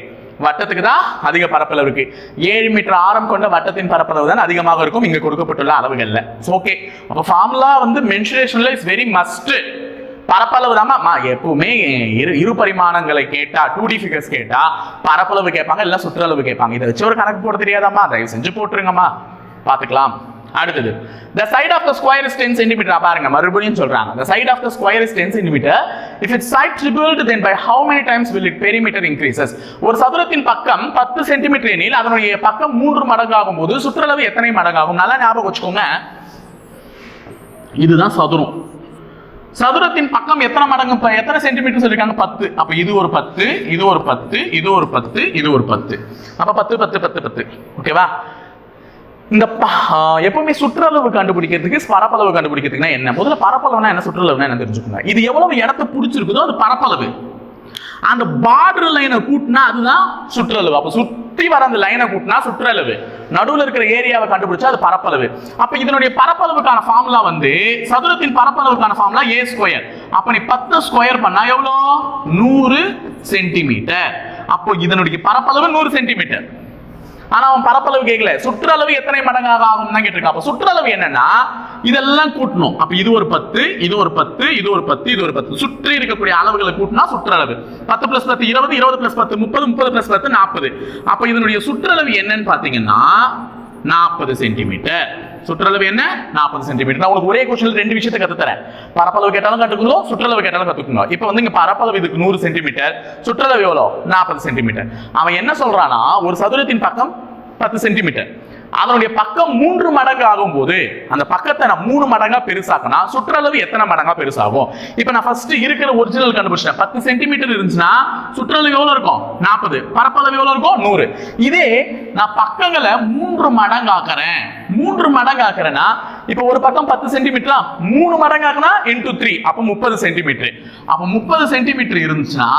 வட்டத்துக்கு தான் அதிக பரப்பளவு இருக்கு. 7 மீட்டர் ஆரம் கொண்ட வட்டத்தின் பரப்பளவு தான் அதிகமாக இருக்கும் இங்க கொடுக்கப்பட்டுள்ள அளவுகள்ல. ஓகே, அப்ப ஃபார்முலா வந்து மென்சுரேஷன்ல இஸ் வெரி மஸ்ட். பரப்பளவு தான் எப்பவுமே இரு பரிமாணங்களை கேட்டா 2D ஃபிகர்ஸ் கேட்டா பரப்பளவு கேட்பாங்க இல்ல சுற்றளவு கேட்பாங்க. இதை வச்சு ஒரு கணக்கு போட தெரியாதாமா? தயவு செஞ்சு போட்டுருங்கம்மா, பாத்துக்கலாம். அடுத்தது the side of the square is 10 cm. பாருங்க மறுபடியும் சொல்றாங்க the side of the square is 10 cm. if its side tripled then by how many times will its perimeter increases? ஒரு சதுரத்தின் பக்கம் 10 cm எனில் அதனுடைய பக்கம் 3 மடங்கு ஆகும்போது சுற்றளவு எத்தனை மடங்கு ஆகும்? நல்லா ஞாபகம் வச்சுக்கோங்க, இதுதான் சதுரம். சதுரத்தின் பக்கம் எத்தனை மடங்கு, எத்தனை சென்டிமீட்டர் சொல்லிருக்காங்க? 10. அப்ப இது ஒரு 10, இது ஒரு 10, இது ஒரு 10, இது ஒரு 10. அப்ப 10 10 10 10. ஓகேவா? இந்த எப்பவுமே சுற்றளவு கண்டுபிடிக்கிறதுக்கு பரப்பளவு கண்டுபிடிக்கிறதுக்குன்னா என்ன? முதல்ல பரப்பளவுனா என்ன, சுற்றளவுனா என்ன தெரிஞ்சுக்கோங்க. இது எவ்வளவு இடத்தை பிடிச்சிருக்குதோ அது பரப்பளவு. அந்த பார்டர் லைனை கூட்டினா அதுதான் சுற்றளவு. அப்ப சுற்றி வர அந்த லைனை கூட்டினா சுற்றளவு. நடுவில் இருக்கிற ஏரியாவை கண்டுபிடிச்சா அது பரப்பளவு. அப்ப இதனுடைய பரப்பளவுக்கான ஃபார்முலா வந்து சதுரத்தின் பரப்பளவுக்கான ஃபார்முலா a ஸ்கொயர். அப்ப நீ 10 ஸ்கொயர் பண்ணா எவ்வளோ? 100 சென்டிமீட்டர். அப்போ இதனுடைய பரப்பளவு 100 சென்டிமீட்டர். ஆனா அவன் பரப்பளவு கேட்கல, சுற்றளவு எத்தனை மடங்காக ஆகும் தான் கேட்டிருக்கான். அப்ப சுற்றளவு என்னன்னா இதெல்லாம் கூட்டணும். அப்ப இது ஒரு 10, இது ஒரு 10, இது ஒரு 10, இது ஒரு 10. சுற்றி இருக்கக்கூடிய அளவுகளை கூட்டினா சுற்றளவு 10 + 10 20, 20 + 10 30, 30 + 10 40. அப்ப இதனுடைய சுற்றளவு என்னன்னு பாத்தீங்கன்னா 40 சென்டிமீட்டர். சுற்றளவு என்ன? 40 சென்டிமீட்டர். நான் உங்களுக்கு ஒரே கொஸ்டின்ல 2 விஷயத்தை கத்து தரேன். பரப்பளவு கேட்டாலும் கத்துக்கணும், சுற்றளவு கேட்டாலும் கத்துக்கணும். இப்போ வந்து இங்க பரப்பளவு இதுக்கு 100 சென்டிமீட்டர், சுற்றளவு எவ்வளோ? 40 சென்டிமீட்டர். அவன் என்ன சொல்றானா, ஒரு சதுரத்தின் பக்கம் 10 சென்டிமீட்டர், அதனுடைய பக்கம் 3 மடங்கு ஆகும் போது அந்த பக்கத்தை நான் 3 மடங்கா பெருசாக்கினா சுற்றளவு எத்தனை மடங்கா பெருசாகும்? இப்போ நான் ஃபர்ஸ்ட் இருக்கிற ஒரிஜினல் கண்டுபிடிச்சேன். 10 சென்டிமீட்டர் இருந்துச்சுன்னா சுற்றளவு எவ்வளவு இருக்கும்? 40. பரப்பளவு எவ்வளவு இருக்கும்? 100. இதே நான் பக்கங்களை 3 மடங்கு ஆக்குறேன். 3 மடங்கு ஆக்குறேன்னா இப்போ ஒரு பக்கம் 10 சென்டிமீட்டரா, 3 மடங்கு ஆக்குனா into 3, அப்ப 30 சென்டிமீட்டர். அப்ப 30 சென்டிமீட்டர் இருந்துச்சுன்னா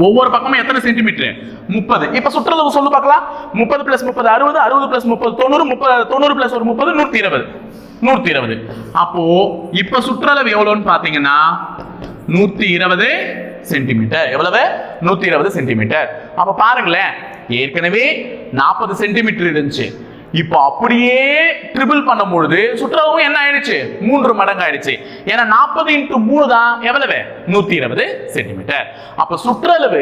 ஒவ்வொரு பக்கமும் எத்தனை சென்டிமீட்டர்? 30. இப்ப சுற்றளவு சொல்லு பார்க்கலாம். 30 + 30 60, 60 + 30 90, 90 + 1 30 120, 120. அப்போ இப்ப சுற்றளவு எவ்வளவுன்னு பாத்தீங்கன்னா 120 சென்டிமீட்டர். எவ்வளவு? 120 சென்டிமீட்டர். அப்ப பாருங்களேன், ஏற்கனவே 40 சென்டிமீட்டர் இருந்துச்சு. இப்போ அப்படியே ட்ரிபிள் பண்ணும்பொழுது சுற்றளவு என்ன ஆயிடுச்சு? 3 மடங்கு ஆயிடுச்சு. ஏன்னா 40 × 3 தான் எவ்வளவு? 120 சென்டிமீட்டர். அப்ப சுற்றளவு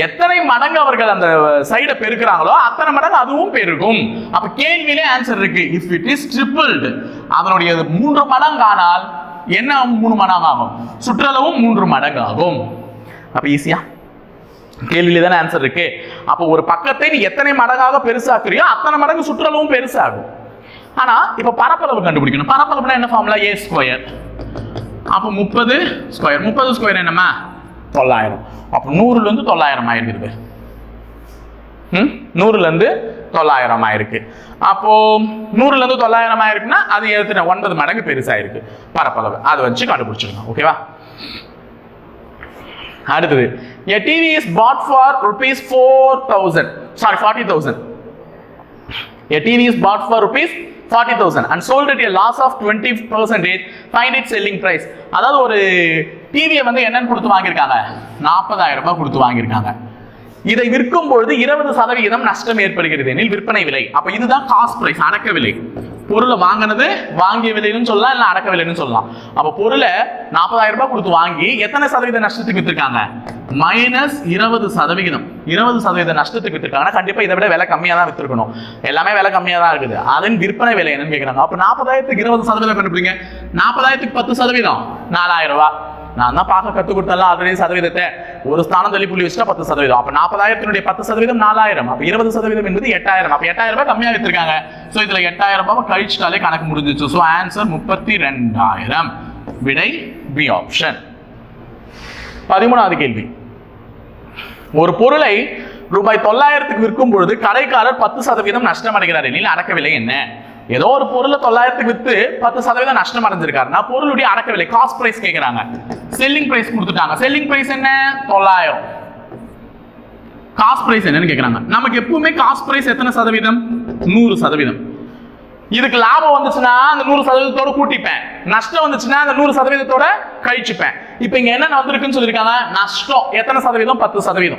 எத்தனை மடங்கு அவர்கள் அந்த சைடை பெருக்கிறாங்களோ அத்தனை மடங்கு அதுவும் பெருகும். அப்ப கேள்வியிலே ஆன்சர் இருக்கு. இஃப் இட் இஸ் ட்ரிபிள்ட், அதனுடைய 3 மடங்கு ஆனால் என்ன 3 மடங்கு ஆகும்? சுற்றளவும் 3 மடங்கு ஆகும். அப்ப ஈஸியா கேள்வியில தானே ஆன்சர் இருக்கு. அப்போ ஒரு பக்கத்தை நீ எத்தனை மடங்காக பெருசாக்குறியோ அத்தனை மடங்கு சுற்றளவும் பெருசாகும். ஆனா இப்ப பரப்பளவு கண்டுபிடிக்கணும். பரப்பளவுனா என்ன ஃபார்முலா? a square. அப்ப 30 ஸ்கொயர். 30 ஸ்கொயர் என்னமா? 900. அப்ப 100ல இருந்து 900 ஆயிருக்கு. 100ல இருந்து 900 ஆயிருக்கு. அப்போ 100ல இருந்து 900 ஆயிருக்குன்னா அது 9 மடங்கு பெருசாயிருக்கு பரப்பளவு. அதை வச்சு கண்டுபிடிச்சிருக்கோம். ஓகேவா? அடுத்தது, a TV is bought for rupees 40,000. A TV is bought for rupees 40,000 and sold at a loss of 20%. Find its selling price. அதாவது ஒரு டிவியை வந்து என்னன்னு கொடுத்து வாங்கியிருக்காங்க? 40,000 ரூபாய் கொடுத்து வாங்கியிருக்காங்க. இதை விற்கும் பொழுது 20% நஷ்டம் ஏற்படுகிறது எனில் விற்பனை விலை. அப்ப இதுதான் காஸ்ட் பிரைஸ், அடக்க விலை. பொருளை வாங்கினது வாங்கிய விலைன்னு சொல்லலாம், இல்ல அடக்க விலைன்னு சொல்லலாம். அப்ப பொருளை 40,000 ரூபாய் கொடுத்து வாங்கி எத்தனை சதவீத நஷ்டத்துக்கு வித்திருக்காங்க? -20%. 20% நஷ்டத்துக்கு வித்திருக்காங்க. கண்டிப்பா இதை விட விலை கம்மியா தான் வித்திருக்கணும். எல்லாமே விலை கம்மியா தான் இருக்குது. அதன் விற்பனை விலை என்னன்னு கேட்கிறாங்க. அப்ப 40,000க்கு 20% கண்டுபிடிங்க. 40,000க்கு 10%, 4,000 ரூபாய். நான் தான் பார்க்க கற்றுக் கொடுத்தல ஆல்ரெடி சதவீதத்தை ஒரு ஸ்தானம் தள்ளி புள்ளி வச்சுட்டா 10%. அப்ப 40,000 10% 4,000. அப்ப 20% என்பது 8,000. அப்ப 8,000 ரூபாய் கம்மியா வித்திருக்காங்க. சோ இதுல 8,000 ரூபாய் கழிச்சிட்டாலே கணக்கு முடிஞ்சிச்சு. So answer 32,000. விடை பி ஆப்ஷன். 13வது கேள்வி. ஒரு பொருளை ரூபாய் 900க்கு விற்கும் பொழுது கடைக்காரர் 10% நஷ்டம் அடைகிறார் எனில் அடக்க விலை என்ன? ஏதோ ஒரு பொருளை 900க்கு வித்து 10% நஷ்டம் அடைஞ்சிருக்காரு. நான் பொருளுடைய அடக்க விலை காஸ்ட் பிரைஸ் கேட்கிறாங்க. செல்லிங் பிரைஸ் கொடுத்துட்டாங்க. செல்லிங் பிரைஸ் என்ன? 900. காஸ்ட் பிரைஸ் என்னன்னு கேக்குறாங்க. நமக்கு எப்பவுமே காஸ்ட் பிரைஸ் எத்தனை சதவீதம்? 100%. இதுக்கு லாபம் வந்துச்சுன்னா அந்த 100%தோட கூட்டிப்பேன், நஷ்டம் வந்துச்சுன்னா அந்த 100%தோட கழிச்சுப்பேன். இப்போ இங்க என்ன வந்திருக்குன்னு சொல்லியிருக்காங்க, நஷ்டம் எத்தனை சதவீதம்? 10%.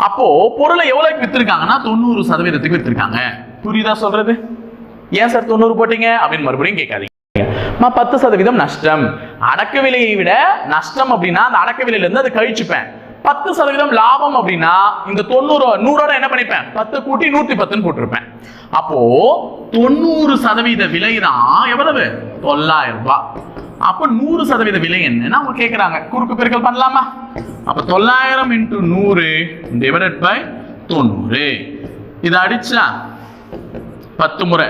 அப்போ பொருளை எவ்வளவுக்கு வித்திருக்காங்கன்னா 90%க்கு வித்திருக்காங்க. புரியுதா சொல்றது? ஏன் சார் 90 போட்டீங்க அப்படின்னு மறுபடியும் கேட்காதீங்க. 10% நஷ்டம். அடக்க விலையை விட நஷ்டம் அப்படின்னா அந்த அடக்க விலையில இருந்து அதை கழிச்சுப்பேன். 10% லாபம் அப்படின்னா இந்த 100ஓட என்ன பண்ணிப்பேன்? 10 கூட்டி 110 போட்டிருப்பேன். அப்போ 90% விலை தான் எவ்வளவு? 900 ரூபாய். அப்போ 100% விலை என்னன்னு அவங்க கேட்கிறாங்க. குறுக்கு பெருக்கல் பண்ணலாமா? அப்ப 900 into 100 divided by 90. இதை அடிச்சா 10 முறை,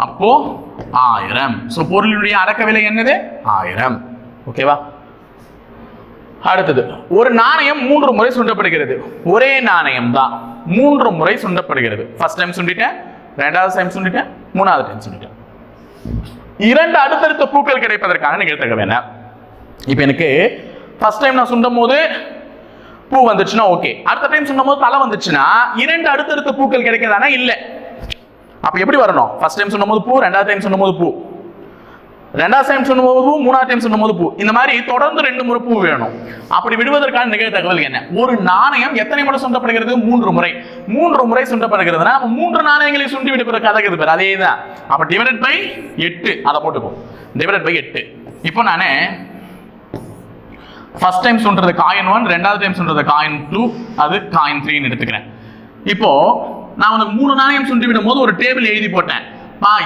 அப்போ 1000. சோ பொருளுடைய அடக்க விலை என்னது? 1000. ஓகேவா? அடுத்தது, ஒரு நாணயம் 3 முறை சுண்டப்படுகிறது. ஒரே நாணயம் தான் 3 முறை சுண்டப்படுகிறது. ஃபர்ஸ்ட் டைம் சுண்டிட்டேன், ரெண்டாவது டைம் சுண்டிட்டேன், மூணாவது டைம் சுண்டிட்டேன். 2 அடுத்தடுத்த பூக்கள் கிடைப்பதற்கான நிகழ்தகவு என்ன? இப்போ எனக்கு ஃபர்ஸ்ட் டைம் நான் சுண்டும் போது பூ வந்துச்சுன்னா ஓகே, அடுத்த டைம் சுண்டும் போது தலை வந்துச்சுன்னா 2 அடுத்தடுத்த பூக்கள் கிடைக்கிறதானா? இல்ல. அப்ப எப்படி வரணும்? ஃபர்ஸ்ட் டைம் சுண்டும் போது பூ, ரெண்டாவது டைம் சுண்டும் போது பூ, ரெண்டாவது டைம் சுண்டும் போது பூ, மூணாவது டைம் சுண்டும் போது பூ. இந்த மாதிரி தொடர்ந்து 2 முறை பூ வேணும். அப்படி விடுவதற்கான நிகழ்தகவல் என்ன? ஒரு நாணயம் எத்தனை முறை சுண்டப்படுகிறது? 3 முறை. 3 முறை சுண்டப்படுகிறதுனா 3 நாணயங்களை சுண்டி விடுவதற்காக பேர் அதே தான். அப்ப டிவைடட் பை 8 அதை போட்டுப்போம். Divided by 8. இப்போ நானே ஃபர்ஸ்ட் டைம் சொல்றது காயின் 1, ரெண்டாவது டைம் சொல்றது காயின் 2, அது காயின் 3 எடுத்துக்கிறேன். இப்போ நான் உனக்கு 3 நாணயம் சுண்டி விடும் போது ஒரு டேபிள் எழுதி போட்டேன்.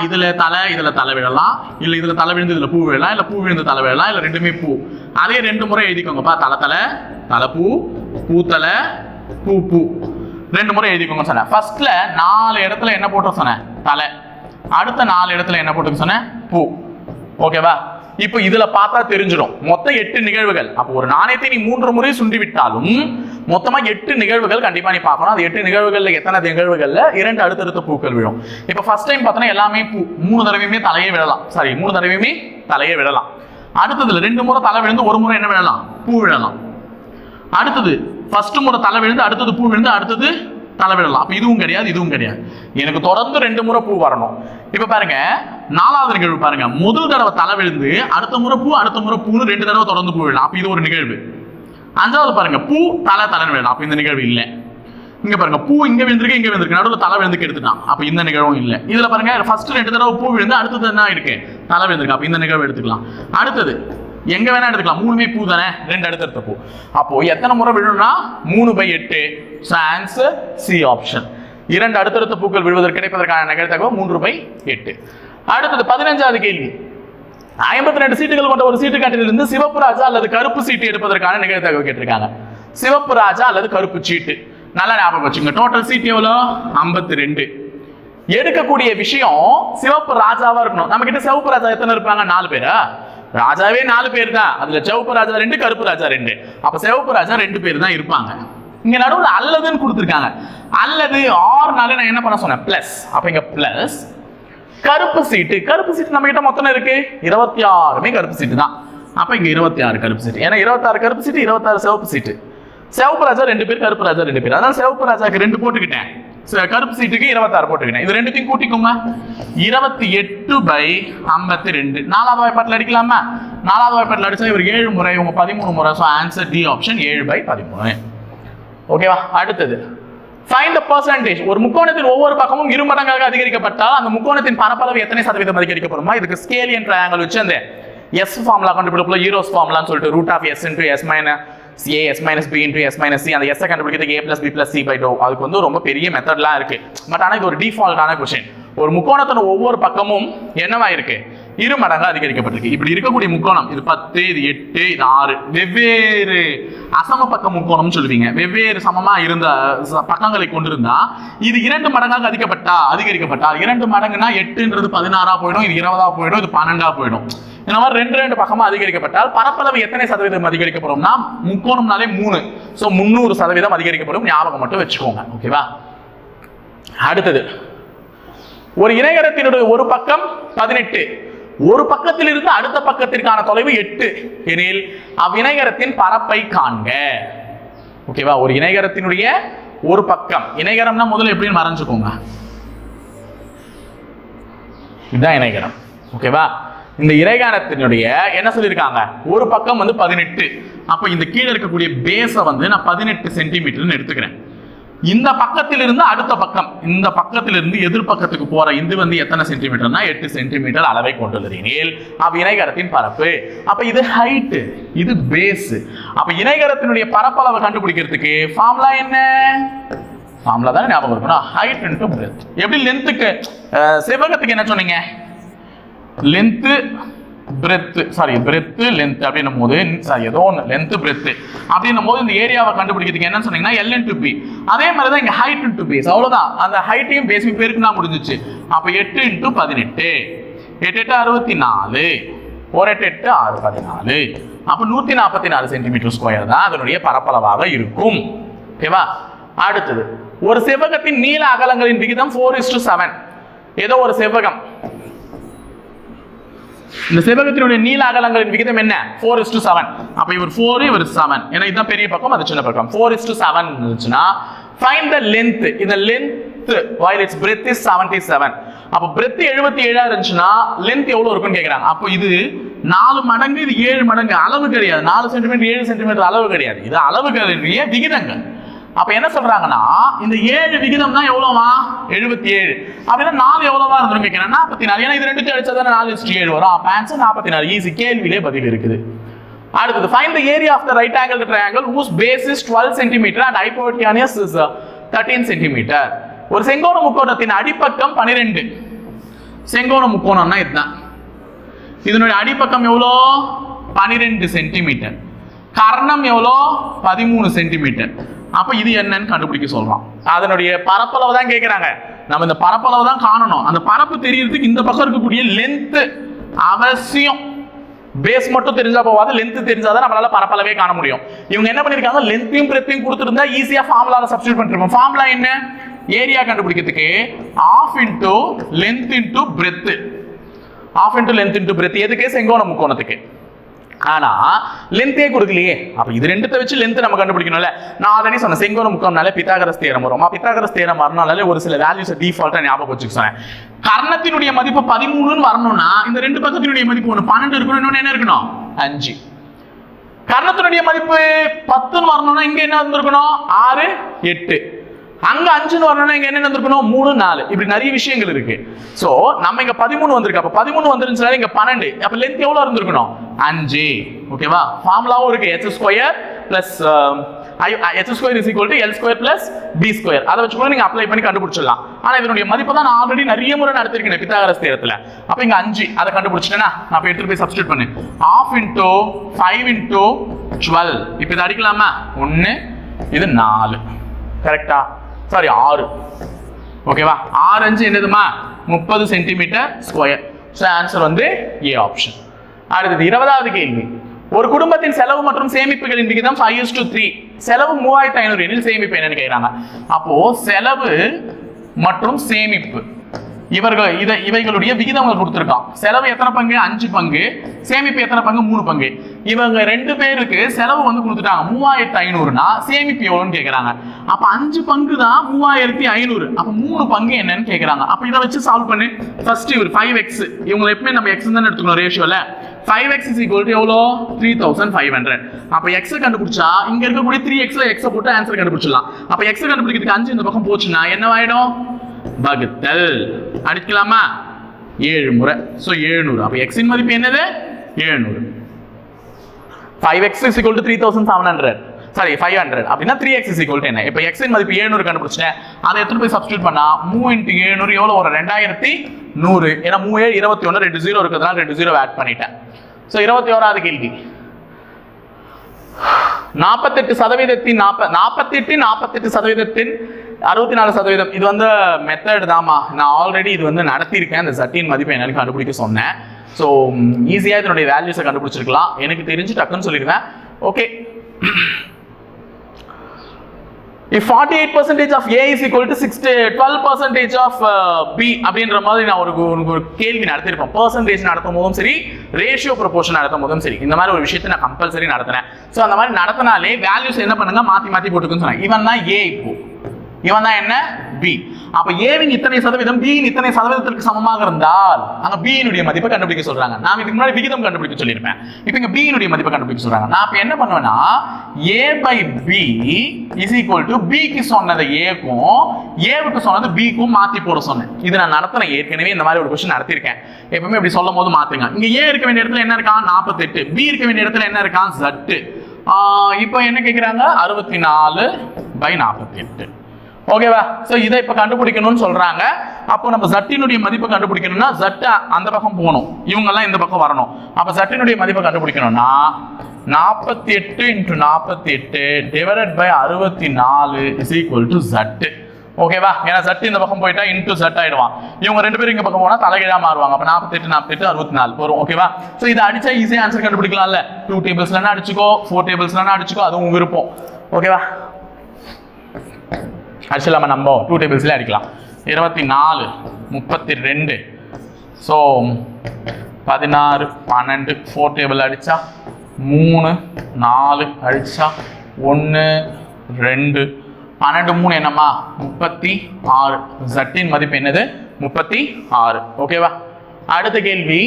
இதுல தலை விழலாம், இல்ல இதுல தலை விழுந்து இதுல பூ விழலாம், இல்ல பூ விழுந்து தலை விழலாம், இல்ல ரெண்டுமே பூ. அதே 2 முறை எழுதிக்கோங்கப்பா. தலை பூ, பூ தலை, பூ பூ. 2 முறை எழுதிக்கோங்க சொன்னேன். ஃபர்ஸ்ட்ல 4 இடத்துல என்ன போட்டு சொன்னேன்? தலை. அடுத்த 4 இடத்துல என்ன போட்டு சொன்னேன்? பூ. ஓகேவா? இப்போ இதுல பார்த்தா தெரிஞ்சிடும் மொத்தம் 8 நிகழ்வுகள். அப்போ ஒரு நாணயத்தை நீ 3 முறை சுண்டி விட்டாலும் மொத்தமா 8 நிகழ்வுகள் கண்டிப்பா நீ பார்க்கணும். அது 8 நிகழ்வுகள்ல எத்தனை நிகழ்வுகள்ல 2 அடுத்தடுத்த பூக்கள் விழும். இப்போ ஃபர்ஸ்ட் டைம் பார்த்தோன்னா எல்லாமே பூ, 3 தடவையுமே தலையே விழலாம். 3 தடவையுமே தலையே விழலாம். அடுத்ததுல 2 முறை தலை விழுந்து 1 முறை என்ன விழலாம்? பூ விழலாம். அடுத்தது ஃபர்ஸ்ட் முறை தலை விழுந்து அடுத்தது பூ விழுந்து அடுத்தது தலை விழலாம். அப்ப இதுவும் கிடையாது, இதுவும் கிடையாது. எனக்கு தொடர்ந்து 2 முறை பூ வரணும். இப்ப பாருங்க, 4வது நிகழ்வு பாருங்க. முதல் தடவை தலை விழுந்து அடுத்த முறை பூ, அடுத்த முறை பூ, 2 தடவை தொடர்ந்து பூ விழலாம். அப்ப இது ஒரு நிகழ்வு. 5வது பாருங்க, பூ தலைன்னு விழலாம். அப்ப இந்த நிகழ்வு இல்லை. இங்க பாருங்க, பூ இங்க விழுந்திருக்கு, இங்க விழுந்திருக்கு, நடுவில் தலை விழுந்து எடுத்துட்டான். அப்ப இந்த நிகழ்வும் இல்லை. இதுல பாருங்க, ஃபர்ஸ்ட் 2 தடவை பூ விழுந்து அடுத்தது என்ன இருக்கு? தலை விழுந்திருக்கு. அப்ப இந்த நிகழ்வு எடுத்துக்கலாம். அடுத்தது எங்க வேணா எடுத்துக்கலாம், 3மே பூ தானே, 2 அடுத்தடுத்த பூ. அப்போ எத்தனை முறை விழும்னா 3/8. Answer C option. 2 அடுத்தடுத்த பூக்கள் விழுவதற்கு கிடைப்பதற்கான நிகழ்தகவு 3/8. அடுத்தது 15வது கேள்வி. 52 சீட்டுகள் கொண்ட ஒரு சீட்டு கட்டிலிருந்து சிவப்பு ராஜா அல்லது கருப்பு சீட்டு எடுப்பதற்கான நிகழ்தகவு கேட்டிருக்காங்க. சிவப்பு ராஜா அல்லது கருப்பு சீட்டு. நல்லா ஞாபகம் வச்சுங்க. டோட்டல் சீட் எவ்வளோ? 52. எடுக்கக்கூடிய விஷயம் சிவப்பு ராஜாவா இருக்கணும். நம்ம கிட்ட சிவப்பு ராஜா எத்தனை இருப்பாங்க? 4 பேரா? ராஜாவே 4 பேர் தான். அதுல சிவப்பு ராஜா 2, கருப்பு ராஜா 2. அப்ப சிவப்பு ராஜா 2 பேர் தான் இருப்பாங்க. இங்க நடுவில் அல்லதுன்னு கொடுத்துருக்காங்க. அல்லது ஆர்னால நான் என்ன பண்ண சொன்னேன்? பிளஸ். அப்ப இங்க பிளஸ் கருப்பு சீட்டு. கருப்பு சீட்டு நம்ம கிட்ட மொத்தம் இருக்கு 26மே கருப்பு சீட்டு தான். அப்ப இங்க 26 கருப்பு சீட்டு. ஏன்னா 26 கருப்பு சீட்டு, 26 சிவப்பு சீட்டு. சிவப்பு ராஜா 2 பேர், கருப்பு ராஜா 2 பேர். அதனால சிவப்பு ராஜாக்கு 2 போட்டுக்கிட்டேன், கருப்பு சீட்டுக்கு 26 போட்டுக்கிட்டேன். இது ரெண்டுத்தையும் கூட்டிக்கோங்க. 28/52. 4வது வாய்ப்பாட்டில் அடிக்கலாமா? 4வது வாய்ப்பாட்டில் அடிச்சா இவர் 7 முறை, இவங்க 13 முறை. So answer D option 7/13. ஓகேவா? அடுத்தது find the percentage. ஒரு முக்கோணத்தின் ஒவ்வொரு பக்கமும் 2 மடங்காக அதிகரிக்கப்பட்டால் அந்த முக்கோணத்தின் பரப்பளவு எத்தனை சதவீதம் அதிகரிக்கப்படுமா? இதுக்கு ஸ்கேலியன் ட்ரையாங்கிள் வச்சு அந்த S ஃபார்முலா கண்டுபிடிப்போம். ஈரோஸ் ஃபார்முலான்னு சொல்லிட்டு √S × S - A S - B × S - C. அந்த S கண்டுபிடிக்கிறதுக்கு A + B + C / டோ. அதுக்கு வந்து ரொம்ப பெரிய மெத்தட்லாம் இருக்கு. பட் ஆனால் இது ஒரு டிஃபால்ட்டான கொஸ்டின். ஒரு முக்கோணத்தின் ஒவ்வொரு பக்கமும் என்னவா இருக்கு? 2 மடங்கு அதிகரிக்கப்பட்டிருக்கு. இப்படி இருக்கக்கூடிய முக்கோணம் இது 10, இது 8, இது 6 வெவ்வேறு அசம பக்க முக்கோணம் சொல்லுவீங்க. வெவ்வேறு சமமா இருந்த பக்கங்களை கொண்டிருந்தா இது 2 மடங்காக அதிகரிக்கப்பட்டால் 2 மடங்குனா 8ன்றது 16ஆ போயிடும், இது 20ஆ போயிடும், இது 12ஆ போயிடும். இந்த மாதிரி 2 பக்கமா அதிகரிக்கப்பட்டால் பரப்பளவு எத்தனை சதவீதம் அதிகரிக்கப்படும்னா முக்கோணம்னாலே 3. ஸோ 300% அதிகரிக்கப்படும். ஞாபகம் மட்டும் வச்சுக்கோங்க. ஓகேவா? அடுத்தது, ஒரு இணைகரத்தினுடைய ஒரு பக்கம் 18, ஒரு பக்கத்தில் இருந்து அடுத்த பக்கத்திற்கான தொலைவு 8 எனில் அவ்விணைகரத்தின் பரப்பை காண்க. ஓகேவா? ஒரு இணைகரத்தினுடைய ஒரு பக்கம், இணைகரம்னா முதல்ல எப்படின்னு மறைஞ்சுக்கோங்க, இதுதான் இணைகரம். ஓகேவா? இந்த இணைகரத்தினுடைய என்ன சொல்லியிருக்காங்க, ஒரு பக்கம் வந்து 18. அப்ப இந்த கீழே இருக்கக்கூடிய பேஸை வந்து நான் 18 சென்டிமீட்டர்னு எடுத்துக்கிறேன். இந்த பக்கத்திலிருந்து அடுத்த பக்கம், இந்த பக்கத்திலிருந்து எதிர்பக்கத்துக்கு போற இது வந்து எத்தனை சென்டிமீட்டர்னா 8 சென்டிமீட்டர் அளவை கொண்டுள்ளதெனில் அப்ப இணைகரத்தின் பரப்பு. அப்ப இது ஹைட், இது பேஸ். அப்ப இணைகரத்தினுடைய பரப்பளவை கண்டுபிடிக்கிறதுக்கு ஃபார்முலா என்ன? ஃபார்முலா தான் ஞாபகம் இருக்கணும், ஹைட் இன்டு பிரெத். எப்படி லென்த்துக்கு செவ்வகத்துக்கு என்ன சொன்னீங்க, length breadth, sorry breadth length அப்படின்னும் போது, சாரி ஏதோ ஒன்று லென்த் பிரெத் அப்படின்னும் போது இந்த ஏரியாவை கண்டுபிடிக்கிறதுக்கு என்ன சொன்னீங்கன்னா L into B. அதே மாதிரி தான் இங்க ஹைட் இன்டு பேஸ், அவ்வளவுதான். அந்த ஹைட்டையும் பேஸையும் பெருக்குனா முடிஞ்சிச்சு. அப்ப 8 into 18, 8 8 64, 4 8 8 6 14. அப்ப 144 சென்டிமீட்டர் ஸ்கொயர் தான் அதனுடைய பரப்பளவாக இருக்கும். ஓகேவா? அடுத்தது, ஒரு செவ்வகத்தின் நீள அகலங்களின் விகிதம் 4:7. ஏதோ ஒரு செவ்வகம், இந்த செவ்வகத்தினுடைய நீள அகலங்களின் விகிதம் என்ன? 4:7. அப்ப இவர் 4, இவர் 7. ஏன்னா இதுதான் பெரிய பக்கம், அது சின்ன பக்கம். 4:7 இருந்துச்சுன்னா find the length. இந்த length while its breadth is 77. அப்ப breadth 77 இருந்துச்சுன்னா length எவ்வளவு இருக்குன்னு கேக்குறாங்க. அப்ப இது 4 மடங்கு, இது 7 மடங்கு. அளவு கிடையாது, 4 சென்டிமீட்டர் 7 சென்டிமீட்டர் அளவு கிடையாது, இது அளவுகளுடைய விகிதங்கள். அப்ப என்ன சொல்றாங்கன்னா இந்த 7 விகிதம் தான் எவ்வளவா? 77. அப்படின்னா 4 எவ்வளவா இருந்துரும் கேக்குறேன், 44. ஏன்னா இது ரெண்டுத்தையும் அடிச்சா தான் 4:7 வரும். அப்ப ஆன்சர் 44. ஈஸி, கேள்வியிலே பதில் இருக்குது. அடுத்தது, find the area of the right angled triangle whose base is 12 cm and hypotenuse is 13 cm. ஒரு செங்கோண முக்கோணத்தின் அடிப்பக்கம் 12. செங்கோண முக்கோணம்னா இதுதான், இதனுடைய அடிப்பக்கம் எவ்வளோ? 12 சென்டிமீட்டர். கர்ணம் எவ்வளோ? 13 சென்டிமீட்டர். அப்ப இது என்னன்னு கண்டுபிடிக்க சொல்றோம். அதனுடைய பரப்பளவு தான் கேட்கிறாங்க, நம்ம இந்த பரப்பளவு தான் காணணும். அந்த பரப்பு தெரியறதுக்கு இந்த பக்கம் இருக்கக்கூடிய லென்த் அவசியம். பேஸ் மட்டும் தெரிஞ்சா போவாது, லென்த் தெரிஞ்சாதான் நம்மளால பரப்பளவே காண முடியும். இவங்க என்ன பண்ணிருக்காங்க, லென்த்தையும் பிரெத்தையும் கொடுத்துருந்தா ஈஸியா ஃபார்முலால சப்ஸ்டிட்யூட் பண்ணிருப்போம். ஃபார்முலா என்ன? ஏரியா கண்டுபிடிக்கிறதுக்கு half into length into breadth. half into length into breadth எதுக்கு? செங்கோண முக்கோணத்துக்கு. ஆனா லென்த்தே கொடுக்கலையே, அப்ப இது ரெண்டுத்தை வச்சு லென்த் நம்ம கண்டுபிடிக்கணும்ல. நான் ஆல்ரெடி சொன்னேன், செங்கோண முக்கோணம்னாலே பித்தாகரஸ் தியரம் வரும். பித்தாகரஸ் தியரம் வரனாலே ஒரு சில வேல்யூஸ் டிஃபால்ட்டா ஞாபகம் வச்சுக்க சொன்னேன். கர்ணத்தினுடைய மதிப்பு 13ன்னு வரணும்னா இந்த ரெண்டு பக்கத்தினுடைய மதிப்பு ஒன்று 12 இருக்கணும், இன்னொன்னு என்ன இருக்கணும்? 5. கர்ணத்தினுடைய மதிப்பு 10ன்னு வரணும்னா இங்க என்ன இருந்திருக்கணும்? 6 8. அங்க 5ன்னு வரணும்னா இங்க என்ன இருந்திருக்கணும்? 3 4. இப்படி நிறைய விஷயங்கள் இருக்கு. சோ நம்ம இங்க 13 வந்திருக்கு, அப்ப 13 வந்துருந்துச்சுனால இங்க 12. அப்ப லென்த் எவ்வளவு இருந்திருக்கணும்? 5. ஓகேவா? ஃபார்முலாவும் இருக்கு, h square plus h square is equal to l square plus b square. அதை வச்சு கூட நீங்க அப்ளை பண்ணி கண்டுபிடிச்சிடலாம். ஆனா இதனுடைய மதிப்பு தான் நான் ஆல்ரெடி நிறைய முறை நடத்திருக்கேன் பித்தாகரஸ் தியரத்துல. அப்ப இங்க 5 அதை கண்டுபிடிச்சிட்டேனா நான் போய் எடுத்து போய் சப்ஸ்டிட்யூட் பண்ணு. 1/2 into 5 into 12. இப்போ இதை அடிக்கலாமா? 1 இது 4. கரெக்டா? சாரி 6. ஓகேவா? 6 5 என்னதுமா? 30 சென்டிமீட்டர் ஸ்கொயர். ஸோ ஆன்சர் வந்து ஏ ஆப்ஷன். அடுத்தது 20வது கேள்வி. ஒரு குடும்பத்தின் செலவு மற்றும் சேமிப்புகளின் விகிதம் 5:3. செலவு 3500 எனில் சேமிப்பு என்னன்னு கேட்கிறாங்க. அப்போ செலவு மற்றும் சேமிப்பு இவைகளுடைய விகிதங்கள் கொடுத்திருக்கான். செலவு எத்தனை பங்கு? 5 பங்கு. சேமிப்பு எத்தனை பங்கு? 3 பங்கு. இவங்க 2 பேருக்கு செலவு வந்து கொடுத்துட்டாங்க 3500னா சேமிப்பு எவ்வளவுன்னு கேட்கறாங்க. அப்ப 5 பங்கு தான் 3500. அப்ப 3 பங்கு என்னன்னு கேட்கறாங்க. அப்ப இதை வச்சு சால்வ் பண்ணு. ஃபர்ஸ்ட் இவர் 5x, இவங்க எப்பவுமே நம்ம x தான் எடுத்துக்கணும் ரேஷியோல. 5x is equal to எவ்வளோ? 3500. அப்ப x கண்டுபிடிச்சா இங்க இருக்கக்கூடிய 3xல x போட்டு ஆன்சர் கண்டுபிடிச்சிடலாம். அப்ப x கண்டுபிடிக்கிறதுக்கு 5 இந்த பக்கம் போச்சுன்னா என்னவாயிடும்? வகுத்தல். அடிக்கலாமா? 7 முறை. சோ 700. அப்ப x இன் மதிப்பு என்னது? 700. 5x is equal to 3700. Sorry 500. அப்படின்னா 3x is equal to என்ன? இப்போ x இன் மதிப்பு 700 கண்டுபிடிச்சேன். அதை எடுத்து போய் சப்ஸ்டிட்யூட் பண்ணா 3 × 700 எவ்வளவு வரும்? 2100. ஏன்னா 3 7 21 2 0 இருக்கிறதுனால 2 0 ஆட் பண்ணிட்டேன். சோ 21வது கேள்வி. 48% 64%. இது வந்து மெத்தட் தாமா. நான் ஆல்ரெடி இது வந்து நடத்தியிருக்கேன். அந்த சட்டின் மதிப்பு என்னன்னு கண்டுபிடிக்க சொன்னேன். ஸோ ஈஸியாக இதனுடைய வேல்யூஸை கண்டுபிடிச்சிருக்கலாம். எனக்கு தெரிஞ்சு டக்குன்னு சொல்லிடுவேன். Okay, if 48% of A is equal to 12% of B அப்படின்ற மாதிரி நான் ஒரு கேள்வி நடத்திருப்பேன். பர்சன்டேஜ் நடத்தும் போதும் சரி, ரேஷியோ ப்ரொபோர்ஷன் நடத்தும் போதும் சரி, இந்த மாதிரி ஒரு விஷயத்தை நான் கம்பல்சரி நடத்தினேன். ஸோ அந்த மாதிரி நடத்தினாலே வேல்யூஸ் என்ன பண்ணுங்க, மாற்றி மாற்றி போட்டுக்குன்னு சொன்னேன். இவன் தான் A, இப்போ இவன் தான் என்ன B. அப்ப ஏவின் இத்தனை சதவீதம் பியின் இத்தனை சதவீதத்திற்கு சமமாக இருந்தால் அங்க பியினுடைய மதிப்பை கண்டுபிடிக்க சொல்றாங்க. நான் இதுக்கு முன்னாடி விகிதம் கண்டுபிடிக்க சொல்லியிருப்பேன். இப்போ இங்க பியினுடைய மதிப்பை கண்டுபிடிக்க சொல்றாங்க. நான் இப்ப என்ன பண்ணுவேன்னா A/B is equal to B க்கு சொன்னது A-க்கும் A-வுக்கு சொன்னது B-க்கும் மாத்தி போட சொன்னேன். இது நான் நடத்தினேன் ஏற்கனவே, இந்த மாதிரி ஒரு கொஸ்டின் நடத்திருக்கேன். எப்பவுமே இப்படி சொல்லும் போது மாத்துங்க. இங்க A இருக்க வேண்டிய இடத்துல என்ன இருக்கான் 48, B இருக்க வேண்டிய இடத்துல என்ன இருக்கான் Z. இப்போ என்ன கேக்குறாங்க 64/48. ஓகேவா? சோ இதை இப்ப கண்டுபிடிக்கணும்னு சொல்றாங்க. அப்போ நம்ம ஜட்டினுடைய மதிப்பை கண்டுபிடிக்கணும்னா ஜட் அந்த பக்கம் போகணும், இவங்க எல்லாம் இந்த பக்கம் வரணும். அப்ப ஜட்டினுடைய மதிப்பை கண்டுபிடிக்கணும்னா 48 × 48 divided by 64 is equal to Z. ஓகேவா? ஏன்னா Z இந்த பக்கம் போயிட்டா இன்டு Z ஆயிடுவான். இவங்க ரெண்டு பேரும் இங்க பக்கம் போனா தலைகீழா மாறுவாங்க. அப்ப 48 48 64 வரும். ஓகேவா? சோ இதை அடிச்சா ஈஸியா ஆன்சர் கண்டுபிடிக்கலாம்ல. 2 டேபிள்ஸ்லனா அடிச்சுக்கோ, 4 டேபிள்ஸ்லனா அடிச்சுக்கோ, அது உங்க விருப்பம். ஓகேவா? அடிச்சலாமா நம்ம 2 டேபிள்ஸ்ல அடிக்கலாம். 24 32 ஸோ 16 12 4 டேபிள் அடிச்சா 3 4 அடிச்சா 1 2 12 3 என்னம்மா 36. ஜட்டின் மதிப்பு என்னது 36. ஓகேவா? அடுத்த கேள்வி,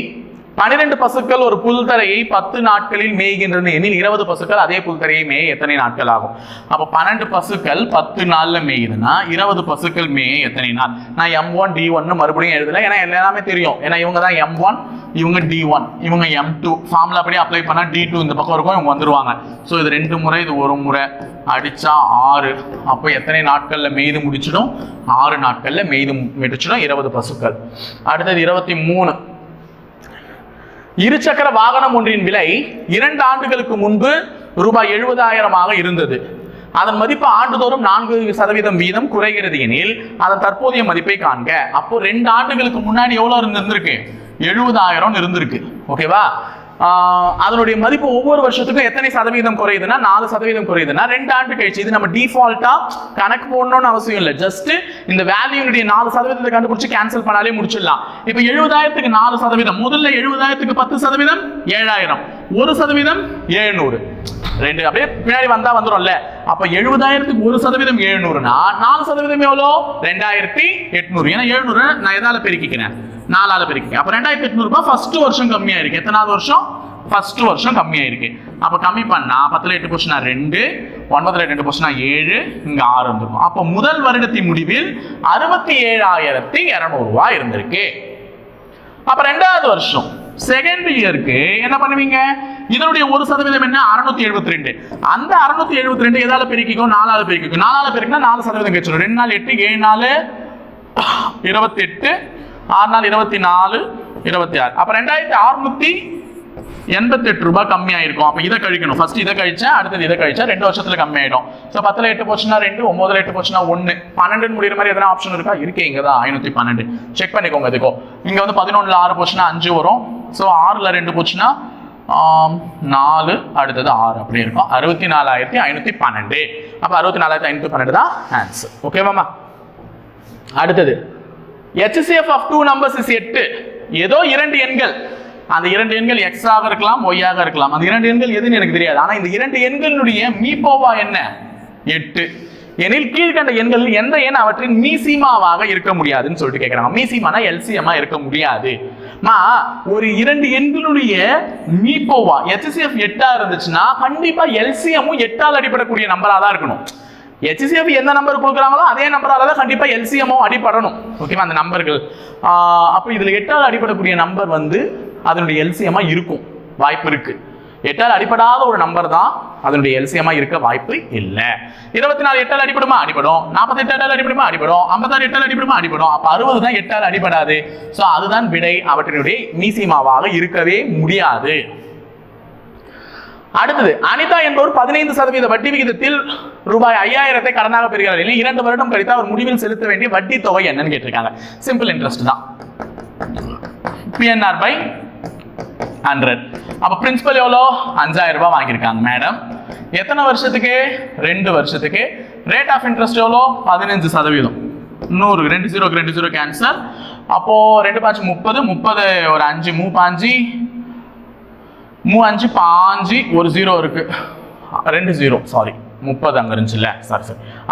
12 பசுக்கள் ஒரு புல்தரையை 10 நாட்களில் மேய்கின்றன எனில் 20 பசுக்கள் அதே புல்தரையை மேய எத்தனை நாட்கள் ஆகும்? அப்ப 12 பசுக்கள் 10 நாள்ல மேயுதுன்னா 20 பசுக்கள் மேய எத்தனை நாள்? நான் M1 D1 மறுபடியும் எழுதல, ஏன்னா எல்லாமே தெரியும். ஏன்னா இவங்க தான் M1, இவங்க D1, இவங்க M2. ஃபார்முலா அப்படியே அப்ளை பண்ணா D2 இந்த பக்கம் இருக்கும், இவங்க வந்துருவாங்க. ஸோ இது 2 முறை, இது 1 முறை, அடிச்சா 6. அப்போ எத்தனை நாட்கள்ல மேய்து முடிச்சிடும்? 6 நாட்கள்ல மேய்து முடிச்சிடும் 20 பசுக்கள். அடுத்தது 23, இருசக்கர வாகனம் ஒன்றின் விலை 2 ஆண்டுகளுக்கு முன்பு ரூபாய் 70,000 இருந்தது. அதன் மதிப்பு ஆண்டுதோறும் 4% வீதம் குறைகிறது எனில் அதன் தற்போதைய மதிப்பை காண்க. அப்போ 2 ஆண்டுகளுக்கு முன்னாடி எவ்வளவு இருந்திருக்கு? 70,000 இருந்திருக்கு. ஓகேவா? அதனுடைய மதிப்பு ஒவ்வொரு வருஷத்துக்கும் எத்தனை சதவீதம் குறையுதுன்னா 4% குறையுதுன்னா 2 ஆண்டு கழிச்சு, இது நம்ம டிஃபால்ட்டா கணக்கு போடணும்னு அவசியம் இல்லை. ஜஸ்ட் இந்த வேல்யூனுடைய 4% கண்டுபிடிச்சு கேன்சல் பண்ணாலே முடிச்சிடலாம். இப்போ 70,000க்கு 4%, முதல்ல 70,000க்கு 10%, 7,000, 1% 700. 2 அப்படியே பின்னாடி வந்தா வந்துரும்ல. அப்ப 70,000க்கு 1% 700னா 4% எவ்வளோ? 2,800. ஏன்னா 700 நான் எதால பெருக்கிக்கிறேன்? 4ஆல பெருக்கிக்கிறேன். அப்ப 2,800 ரூபாய் ஃபர்ஸ்ட் வருஷம் கம்மியா இருக்கு. எத்தனாவது வருஷம்? ஃபர்ஸ்ட் வருஷம் கம்மியா இருக்கு. அப்ப கம்மி பண்ணா 10ல 8 போச்சுனா 2, 9ல 2 போச்சுனா 7, இங்க 6 வந்துருக்கும். அப்ப முதல் வருடத்தின் முடிவில் 67,200 ரூபாய் இருந்திருக்கு. அப்ப 2வது வருஷம் செகண்ட் இயருக்கு என்ன பண்ணுவீங்க? இதனுடைய 1% என்ன? 672. அந்த 672 எதால பெருக்கிக்கும்? 4ஆல பெருக்கிக்கும். 4ஆல பெருக்கினா 4% கிடைச்சிடும். 2 நாள் 8, 7 நாள் 28, 6 நாள் 24, 26. அப்ப 2,688 ரூபாய் கம்மியாயிருக்கும். அப்ப இதை கழிக்கணும். ஃபர்ஸ்ட் இதை கழிச்சா அடுத்தது இதை கழிச்சா 2 வருஷத்துல கம்மியாயிடும். ஸோ 10ல 8 போச்சுன்னா 2, 9ல 8 போச்சுன்னா 1, 12 முடிகிற மாதிரி எதனா ஆப்ஷன் இருக்கா? இருக்கே, இங்க தான் 512. செக் பண்ணிக்கோங்க. இதுக்கோ இங்க வந்து 11ல 6 போச்சுன்னா 5 வரும். ஸோ 6ல 2 போச்சுன்னா 4, அடுத்தது 6 அப்படி இருக்கும். 64,512. அப்ப 64,512 தான் ஆன்சர். ஓகேவாமா? அடுத்தது HCF of 2 numbers is 8. ஏதோ 2 எண்கள், அந்த 2 எண்கள் x ஆக இருக்கலாம், y ஆக இருக்கலாம். அந்த 2 எண்கள் எதுன்னு எனக்கு தெரியாது. ஆனா இந்த 2 எண்களுடைய மீபோவா என்ன? 8 எனில் கீழ்கண்ட எண்கள் எந்த எண் அவற்றின் மீசிமாவாக இருக்க முடியாதுன்னு சொல்லிட்டு கேட்கறாங்க. மீசிமானா எல்சிஎம்மா இருக்க முடியாது. ஒரு 2 எண்களுடைய மீபோவா HCF 8 இருந்துச்சுன்னா கண்டிப்பா எல்சிஎம்மும் 8ஆல் அடிப்படக்கூடிய நம்பரா தான் இருக்கணும். HCF எந்த நம்பர் கொடுக்குறாங்களோ அதே நம்பரால தான் கண்டிப்பா எல்சிஎம்மும் அடிப்படணும். ஓகேவா? அந்த நம்பர்கள் அப்ப இதுல 8ஆல் அடிப்படக்கூடிய நம்பர் வந்து அதனுடைய எல்சிஎம்மா இருக்கும், வாய்ப்பு இருக்கு. 8ஆல் அடிப்படாத ஒரு நம்பர் தான் அதனுடைய எல்சிஎம்மா இருக்க வாய்ப்பு இல்லை. 24 8ஆல் அடிபடுமா? அடிபடும். 48 8ஆல் அடிபடுமா? அடிபடும். 56 8ஆல் அடிபடுமா? அடிபடும். அப்ப 60 தான் 8ஆல் அடிபடாது. சோ அதுதான் விடை. அவற்றினுடைய மீசிமாவாக இருக்கவே முடியாது. அடுத்தது, அனிதா என்பவர் 15% வட்டி விகிதத்தில் ரூபாய் 5,000 கடனாக பெறுகிறார். 2 வருடம் கழித்து அவர் முடிவில் செலுத்த வேண்டிய வட்டி தொகை என்னன்னு கேட்டிருக்காங்க. சிம்பிள் இன்ட்ரெஸ்ட் தான். PNR by 100. அப்ப பிரின்சிபல் எவ்வளோ? 5,000 ரூபாய் வாங்கியிருக்காங்க மேடம். எத்தனை வருஷத்துக்கு? 2 வருஷத்துக்கு. ரேட் ஆஃப் இன்ட்ரெஸ்ட் எவ்வளோ 15%. 100 2 0 2 0 கேன்சல். அப்போ 2 5 30 30 ஒரு 5 3 5 3 5 5 ஒரு 0 இருக்கு 2 0 சாரி 30 அங்க இருந்துச்சுல்ல சாரி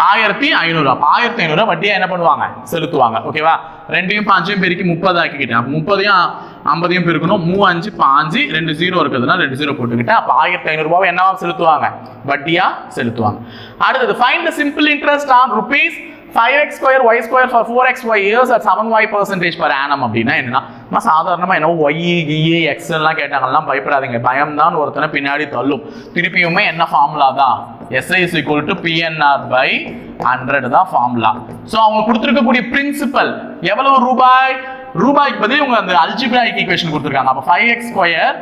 1500. அப்ப 1500 வட்டியா என்ன பண்ணுவாங்க செலுத்துவாங்க. ஓகேவா 2யும் 5யும் பெருக்கி 30 ஆக்கிக்கிட்டேன். 30யும் 50யும் பெருக்கணும் 3 5 5 2 0 இருக்குதுன்னா 2 0 போட்டுக்கிட்டேன். அப்ப 1500 ரூபாய் என்னவா செலுத்துவாங்க வட்டியா செலுத்துவாங்க. அடுத்தது find the simple interest on rupees 5x square y square for 4x y years at 7y percentage per annum. அப்படின்னா என்னன்னா சாதாரணமா என்ன y e x எல்லாம் கேட்டாங்கன்னா பயப்படாதீங்க. பயம் தான் ஒருத்தனை பின்னாடி தள்ளும். திருப்பியுமே என்ன ஃபார்முலா தான் SI is equal to PNR by 100 தான் ஃபார்முலா. சோ அவங்க கொடுத்திருக்கக்கூடிய பிரின்சிபல் எவ்வளவு ரூபாய்க்கு பதில் இவங்க அந்த அல்ஜிப்ராயிக் ஈக்குவேஷன் கொடுத்திருக்காங்க. அப்ப 5x square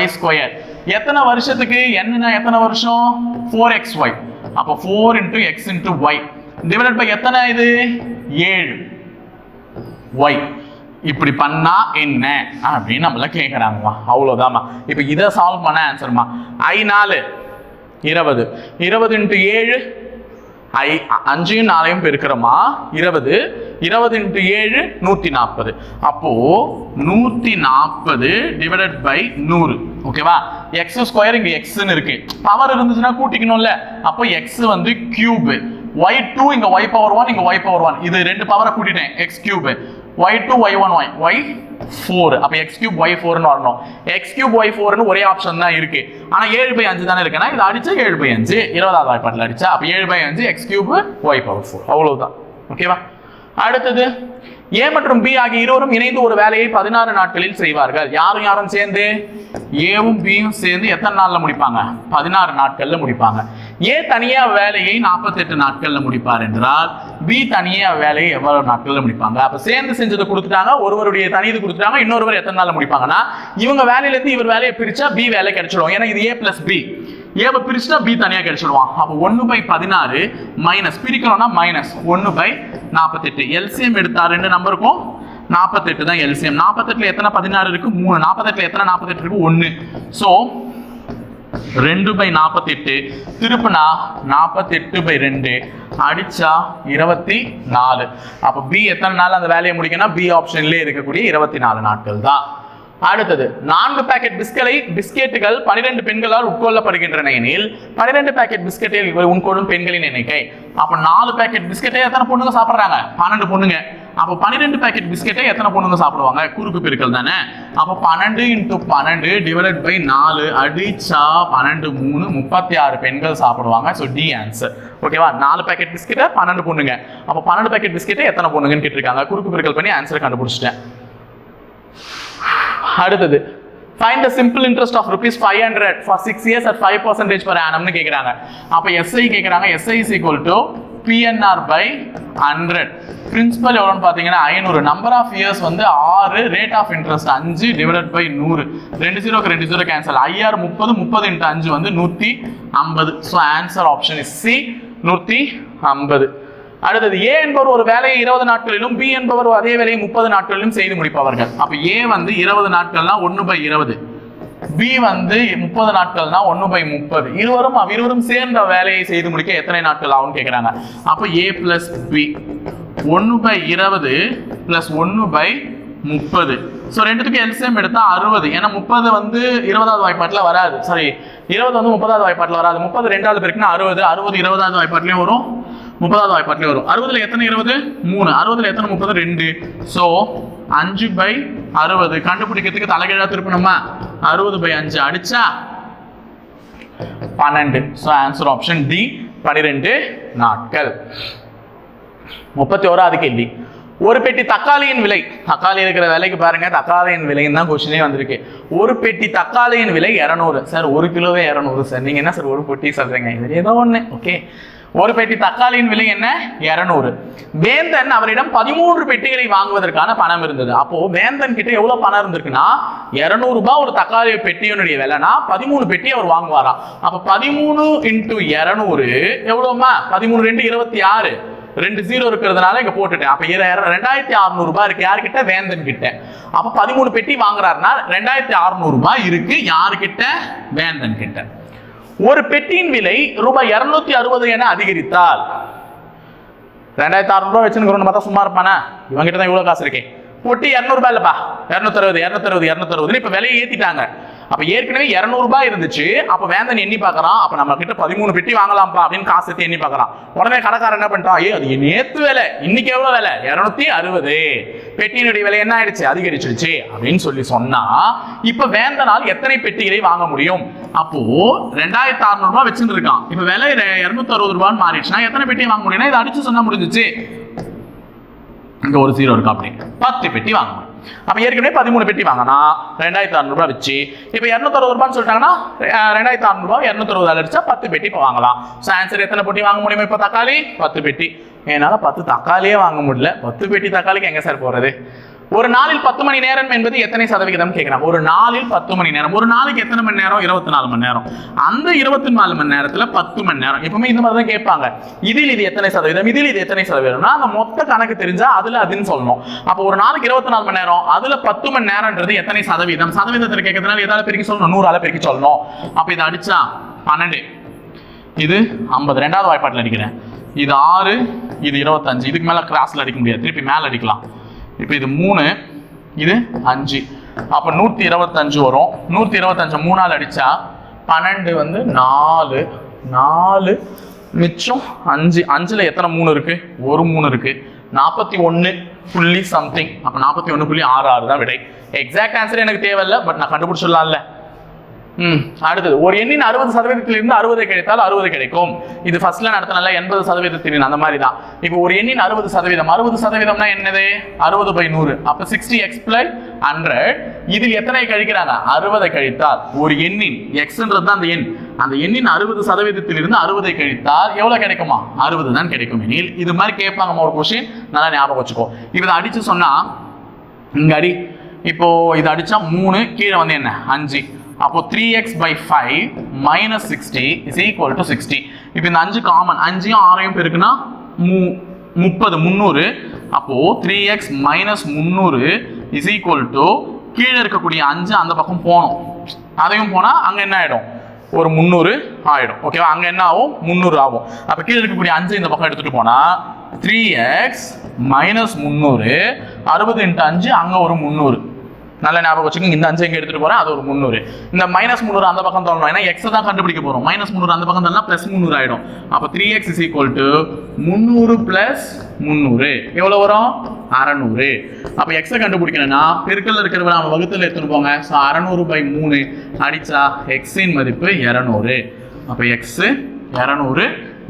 y square எத்தனை வருஷத்துக்கு என்னன்னா எத்தனை வருஷம் 4xy. அப்ப 4 into x into y divided by எத்தனை இது 7 y. இப்படி பண்ணா என்ன அப்படின்னு நம்மள கேக்குறாங்கம்மா. அவ்வளவுதாம்மா. இப்போ இதை சால்வ் பண்ண ஆன்சர்மா I 4 20 20 into 7 I 5யும் 4யும் பெருக்கிறோமா 20 20 into 7 140. அப்போ 140 டிவைடட் பை 100. ஓகேவா x ஸ்கொயர் இங்க x ன்னு இருக்கு. பவர் இருந்துச்சுன்னா கூட்டிக்கணும்ல. அப்போ x வந்து கியூப் y2 இங்க y power 1 இங்க y power 1 இது ரெண்டு பவரை கூட்டிட்டேன் x cube y2 y1 y4 அப்ப x cube y4 ன்னு வரணும். x cube y4 ன்னு ஒரே ஆப்ஷன் தான் இருக்கு. ஆனா 7/5 தானே இருக்குனா இத அடிச்சா 7/5 20வது வாய்ப்பாட்டுல அடிச்சா அப்ப 7/5 x cube y power 4 அவ்வளவுதான். ஓகேவா அடுத்தது A மற்றும் B ஆகிய இருவரும் இணைந்து ஒரு வேலையை 16 நாட்களில் செய்வார்கள். யாரும் யாரும் சேர்ந்து ஏவும் பியும் சேர்ந்து எத்தனை நாள்ல முடிப்பாங்க 16 நாட்கள்ல முடிப்பாங்க. A தனியா வேலையை 48 நாட்கள்ல முடிப்பார் என்றால் B தனியா வேலையை எவ்வளவு நாட்கள்ல முடிப்பாங்க. அப்ப சேர்ந்து செஞ்சதை கொடுத்துட்டாங்க. ஒருவருடைய தனியது கொடுத்துட்டாங்க. இன்னொருவர் எத்தனை நாள்ல முடிப்பாங்கன்னா இவங்க வேலையில இருந்து இவர் வேலையை பிரிச்சா B வேலை கிடைச்சிடும். ஏன்னா இது A plus B. ஏவை பிரிச்சுட்டா B தனியா கிடைச்சிடுவான். அப்போ 1/16 மைனஸ் பிரிக்கணும்னா மைனஸ் 1/48. எல்சிஎம் எடுத்தா ரெண்டு நம்பருக்கும் 48 தான் எல்சிஎம். 48ல எத்தனை 16 இருக்கு 3. 48ல எத்தனை 48 இருக்கு 1. சோ 2/48 திருப்பினா 48/2 அடிச்சா 24. அப்ப B எத்தனை நாள் அந்த வேலையை முடிக்கணும் B ஆப்ஷன்லயே இருக்கக்கூடிய 24 நாட்கள் தான். அடுத்தது 4 பாக்கெட் பிஸ்கெட்டுகள் 12 பெண்களால் உட்கொள்ளப்படுகின்றன எனில் 12 பாக்கெட் பிஸ்கெட்டில் உட்கொள்ளும் பெண்களின் எண்ணிக்கை. அப்ப 4 பாக்கெட் பிஸ்கெட்டை எத்தனை பொண்ணுங்க சாப்பிடுறாங்க 12 பொண்ணுங்க. அப்ப 12 பாக்கெட் பிஸ்கெட்டை எத்தனை பொண்ணுங்க சாப்பிடுவாங்க குறுக்கு பெருக்கல் தானே. அப்ப 12 into 12 டிவைடட் பை 4 அடிச்சா 12 3 36 பெண்கள் சாப்பிடுவாங்க. So D answer. ஓகேவா 4 பாக்கெட் பிஸ்கெட்டை 12 பொண்ணுங்க. அப்ப 12 பாக்கெட் பிஸ்கெட்டை எத்தனை பொண்ணுங்கன்னு கேட்டிருக்காங்க. குறுக்கு பெருக்கல் பண்ணி ஆன்சர் கண்டுபிடிச்சிட்டேன். அடுத்தது find the simple interest of rupees 500 for 6 years at 5% per annum னு கேக்குறாங்க. அப்ப SI கேக்குறாங்க. SI is equal to PNR by 100. Principal எவ்வளவுன்னு பாத்தீங்கன்னா 500. நம்பர் ஆஃப் இயர்ஸ் வந்து 6 rate of interest 5 divided by 100. 2 0க்கு 2 0 கேன்சல். IR 30 30 into 5 வந்து 150. So answer option is C 150. அடுத்தது A என்பவர் ஒரு வேலையை 20 நாட்களிலும் B என்பவர் அதே வேலையை 30 நாட்களிலும் செய்து முடிப்பவர்கள். அப்ப A வந்து 20 நாட்கள்னா 1/20. B வந்து 30 நாட்கள்னா 1/30. இருவரும் சேர்ந்த வேலையை செய்து முடிக்க எத்தனை நாட்கள் ஆகும்னு கேக்குறாங்க. அப்ப A plus B 1/20 plus 1/30. So ரெண்டுத்துக்கு எல்சிஎம் எடுத்தா 60. ஏன்னா 30 வந்து 20வது வாய்ப்பாட்டுல வராது. சாரி 20 வந்து 30வது வாய்ப்பாட்டுல வராது. 30 ரெண்டாவது பேருக்குன்னா 60 60 20வது வாய்ப்பாட்டுலயும் வரும் 30வது வாய்ப்பாட்டுலயும் வரும். 60ல எத்தனை 20 3. 60ல எத்தனை 30 2. சோ 5/60 கண்டுபிடிக்கிறதுக்கு தலைகீழா திருப்பணுமா 60/5 அடிச்சா 12. சோ ஆன்சர் ஆப்ஷன் டி 12 நாட்கள். 31வது கேள்வி. ஒரு பெட்டி தக்காளியின் விலை தக்காளி இருக்கிற விலைக்கு பாருங்க தக்காளியின் விலைன்னு தான் கொஸ்டினே வந்திருக்கு. ஒரு பெட்டி தக்காளியின் விலை 200 சார். 1 கிலோவே 200 சார். நீங்க என்ன சார் ஒரு பெட்டி சொல்றீங்க இது ஏதோ ஒண்ணு. ஓகே ஒரு பெட்டி தக்காளியின் விலை என்ன 200. வேந்தன் அவரிடம் 13 பெட்டிகளை வாங்குவதற்கான பணம் இருந்தது. அப்போ வேந்தன் கிட்ட எவ்வளவு பணம் இருந்திருக்குன்னா 200 ரூபாய் ஒரு தக்காளி பெட்டியினுடைய விலைனா 13 பெட்டி அவர் வாங்குவாராம். அப்ப 13 into 200 எவ்வளவுமா 13 2 26 2 0 இருக்கிறதுனால இங்க போட்டுட்டேன். அப்ப 2600 ரூபாய் இருக்கு யாருக்கிட்ட வேந்தன் கிட்ட. அப்ப 13 பெட்டி வாங்குறாருன்னா 2600 ரூபாய் இருக்கு யாருக்கிட்ட வேந்தன் கிட்ட. ஒரு பெட்டியின் விலை ரூபாய் 260 என அதிகரித்தால் 2600 ரூபாய் வச்சுன்னு பார்த்தா சும்மா இருப்பானே, இவங்கிட்ட தான் இவ்வளவு காசு இருக்கேன். பொட்டி 200 ரூபாய் இல்லப்பா, 260 இப்ப விலையை ஏத்திட்டாங்க. அப்ப ஏற்கனவே 200 ரூபாய் இருந்துச்சு. அப்ப வேந்தன் எண்ணி பாக்குறான், அப்ப நம்ம கிட்ட 13 பெட்டி வாங்கலாம்ப்பா அப்படின்னு காசு எடுத்து எண்ணி பாக்குறான். உடனே கடைக்காரன் என்ன பண்றான், அது நேத்து விலை, இன்னைக்கு எவ்வளவு விலை, 260. பெட்டியினுடைய விலை என்ன ஆயிடுச்சு, அதிகரிச்சிருச்சு அப்படின்னு சொன்னா இப்ப வேந்தனால் எத்தனை பெட்டிகளை வாங்க முடியும்? அப்போ 2600 ரூபாய் வச்சுட்டு இருக்கான். இப்ப விலை 260 ரூபான்னு மாறிடுச்சுன்னா எத்தனை பெட்டி வாங்க முடியும்னா இதை அடிச்சு சொன்னா முடிஞ்சிச்சு. இங்க ஒரு 0 இருக்கு, அப்படி 10 பெட்டி வாங்கணும். அப்ப ஏற்கனவே 13 பெட்டி வாங்கினா 2600 ரூபாய் வச்சு இப்ப 260 ரூபான்னு சொல்லிட்டாங்கன்னா 2600 ரூபாய் 260 அடிச்சா 10 பெட்டி இப்ப வாங்கலாம். ஆன்சர் எத்தனை பெட்டி வாங்க முடியும்? இப்ப தக்காளி 10 பெட்டி. என்னால 10 தக்காளியே வாங்க முடியல, 10 பெட்டி தக்காளிக்கு எங்க சார் போறது? ஒரு நாளில் 10 மணி நேரம் என்பது எத்தனை சதவிகிதம் கேட்கிறாங்க. ஒரு நாளில் 10 மணி நேரம், ஒரு நாளைக்கு எத்தனை மணி நேரம்? 24 மணி நேரம். அந்த 24 மணி நேரத்துல 10 மணி நேரம் எப்பவுமே இந்த மாதிரி தான் கேட்பாங்க. இதில் இது எத்தனை சதவீதம், இதில் இது எத்தனை சதவீதம்னா அந்த மொத்த கணக்கு தெரிஞ்சா அதுல அதுன்னு சொல்லணும். அப்போ ஒரு நாளைக்கு 24 மணி நேரம், அதுல 10 மணி நேரம்ன்றது எத்தனை சதவீதம்? சதவீதத்தில் கேட்கறதுனால எதால பெருக்கி சொல்லணும், 100ஆல பெருக்கி சொல்லணும். அப்ப இதை அடிச்சா 12, இது 50, ரெண்டாவது வாய்ப்பாட்டில் அடிக்கிறேன். இது 6, இது 25. இதுக்கு மேல கிராஸ்ல அடிக்க முடியாது, திருப்பி மேல அடிக்கலாம். இப்போ இது 3, இது 5, அப்ப 125 வரும். 125 3ஆல் அடிச்சா 12 வந்து 4 மிச்சம் 5. 5ல எத்தனை 3 இருக்கு? ஒரு 3 இருக்கு. 41 புள்ளி சம்திங். அப்ப 41.66 தான் விடை. எக்ஸாக்ட் ஆன்சர் எனக்கு தேவையில்லை, பட் நான் கண்டுபிடிச்சிடலாம்ல. அடுத்தது, ஒரு எண்ணின் 60% 60 கிடைத்தால் 60 கிடைக்கும். இது ஃபர்ஸ்ட்ல நடத்தினால 80% அந்த மாதிரி தான். இப்போ ஒரு எண்ணின் 60%னா என்னது? 60/100. அப்ப 60x + 100. இதில் எத்தனை கழிக்கிறாங்க? 60 கழித்தால் ஒரு எண்ணின் xன்றது தான் அந்த எண். அந்த எண்ணின் 60% 60 கழித்தால் எவ்வளவு கிடைக்குமா? 60 தான் கிடைக்கும். எனில் இது மாதிரி கேட்பாங்க ஒரு கொஸ்டின், நல்லா ஞாபகம் வச்சுக்கோ. இப்போ இதை அடிச்சு சொன்னா இங்க அடி. இப்போ இதை அடிச்சா 3, கீழே வந்து என்ன 5. அப்போ 3x/5 - 60 = 60. இப்போ இந்த 5 காமன், 5யும் 6யும் பெருக்குனா 300. அப்போ 3x - 300 = கீழே இருக்கக்கூடிய 5 அந்த பக்கம் போகணும். அதையும் போனா அங்க என்ன ஆயிடும்? ஒரு 300 ஆயிடும். ஓகேவா? அங்க என்ன ஆகும்? 300 ஆகும். அப்ப கீழே இருக்கக்கூடிய 5 இந்த பக்கம் எடுத்துட்டு போனா 3x - 300 60 × 5 அங்க ஒரு 300. நல்ல ஞாபகம் வச்சுக்கோங்க. இந்த 5 எங்க எடுத்துட்டு போறேன், அது ஒரு 300. இந்த -300 அந்த பக்கம் தள்ளணும், ஏன்னா x தான் கண்டுபிடிக்க போறோம். -300 அந்த பக்கம் தள்ளனா +300 ஆயிடும். அப்ப 3x = 300 + 300 எவ்வளவு வரும்? 600. அப்ப x கண்டுபிடிக்கணும்னா பெருக்கல்ல இருக்கிறவங்க நம்ம வகுத்துல எடுத்துட்டு போங்க. சோ 600/3 அடிச்சா x இன் மதிப்பு 200. அப்ப x 200,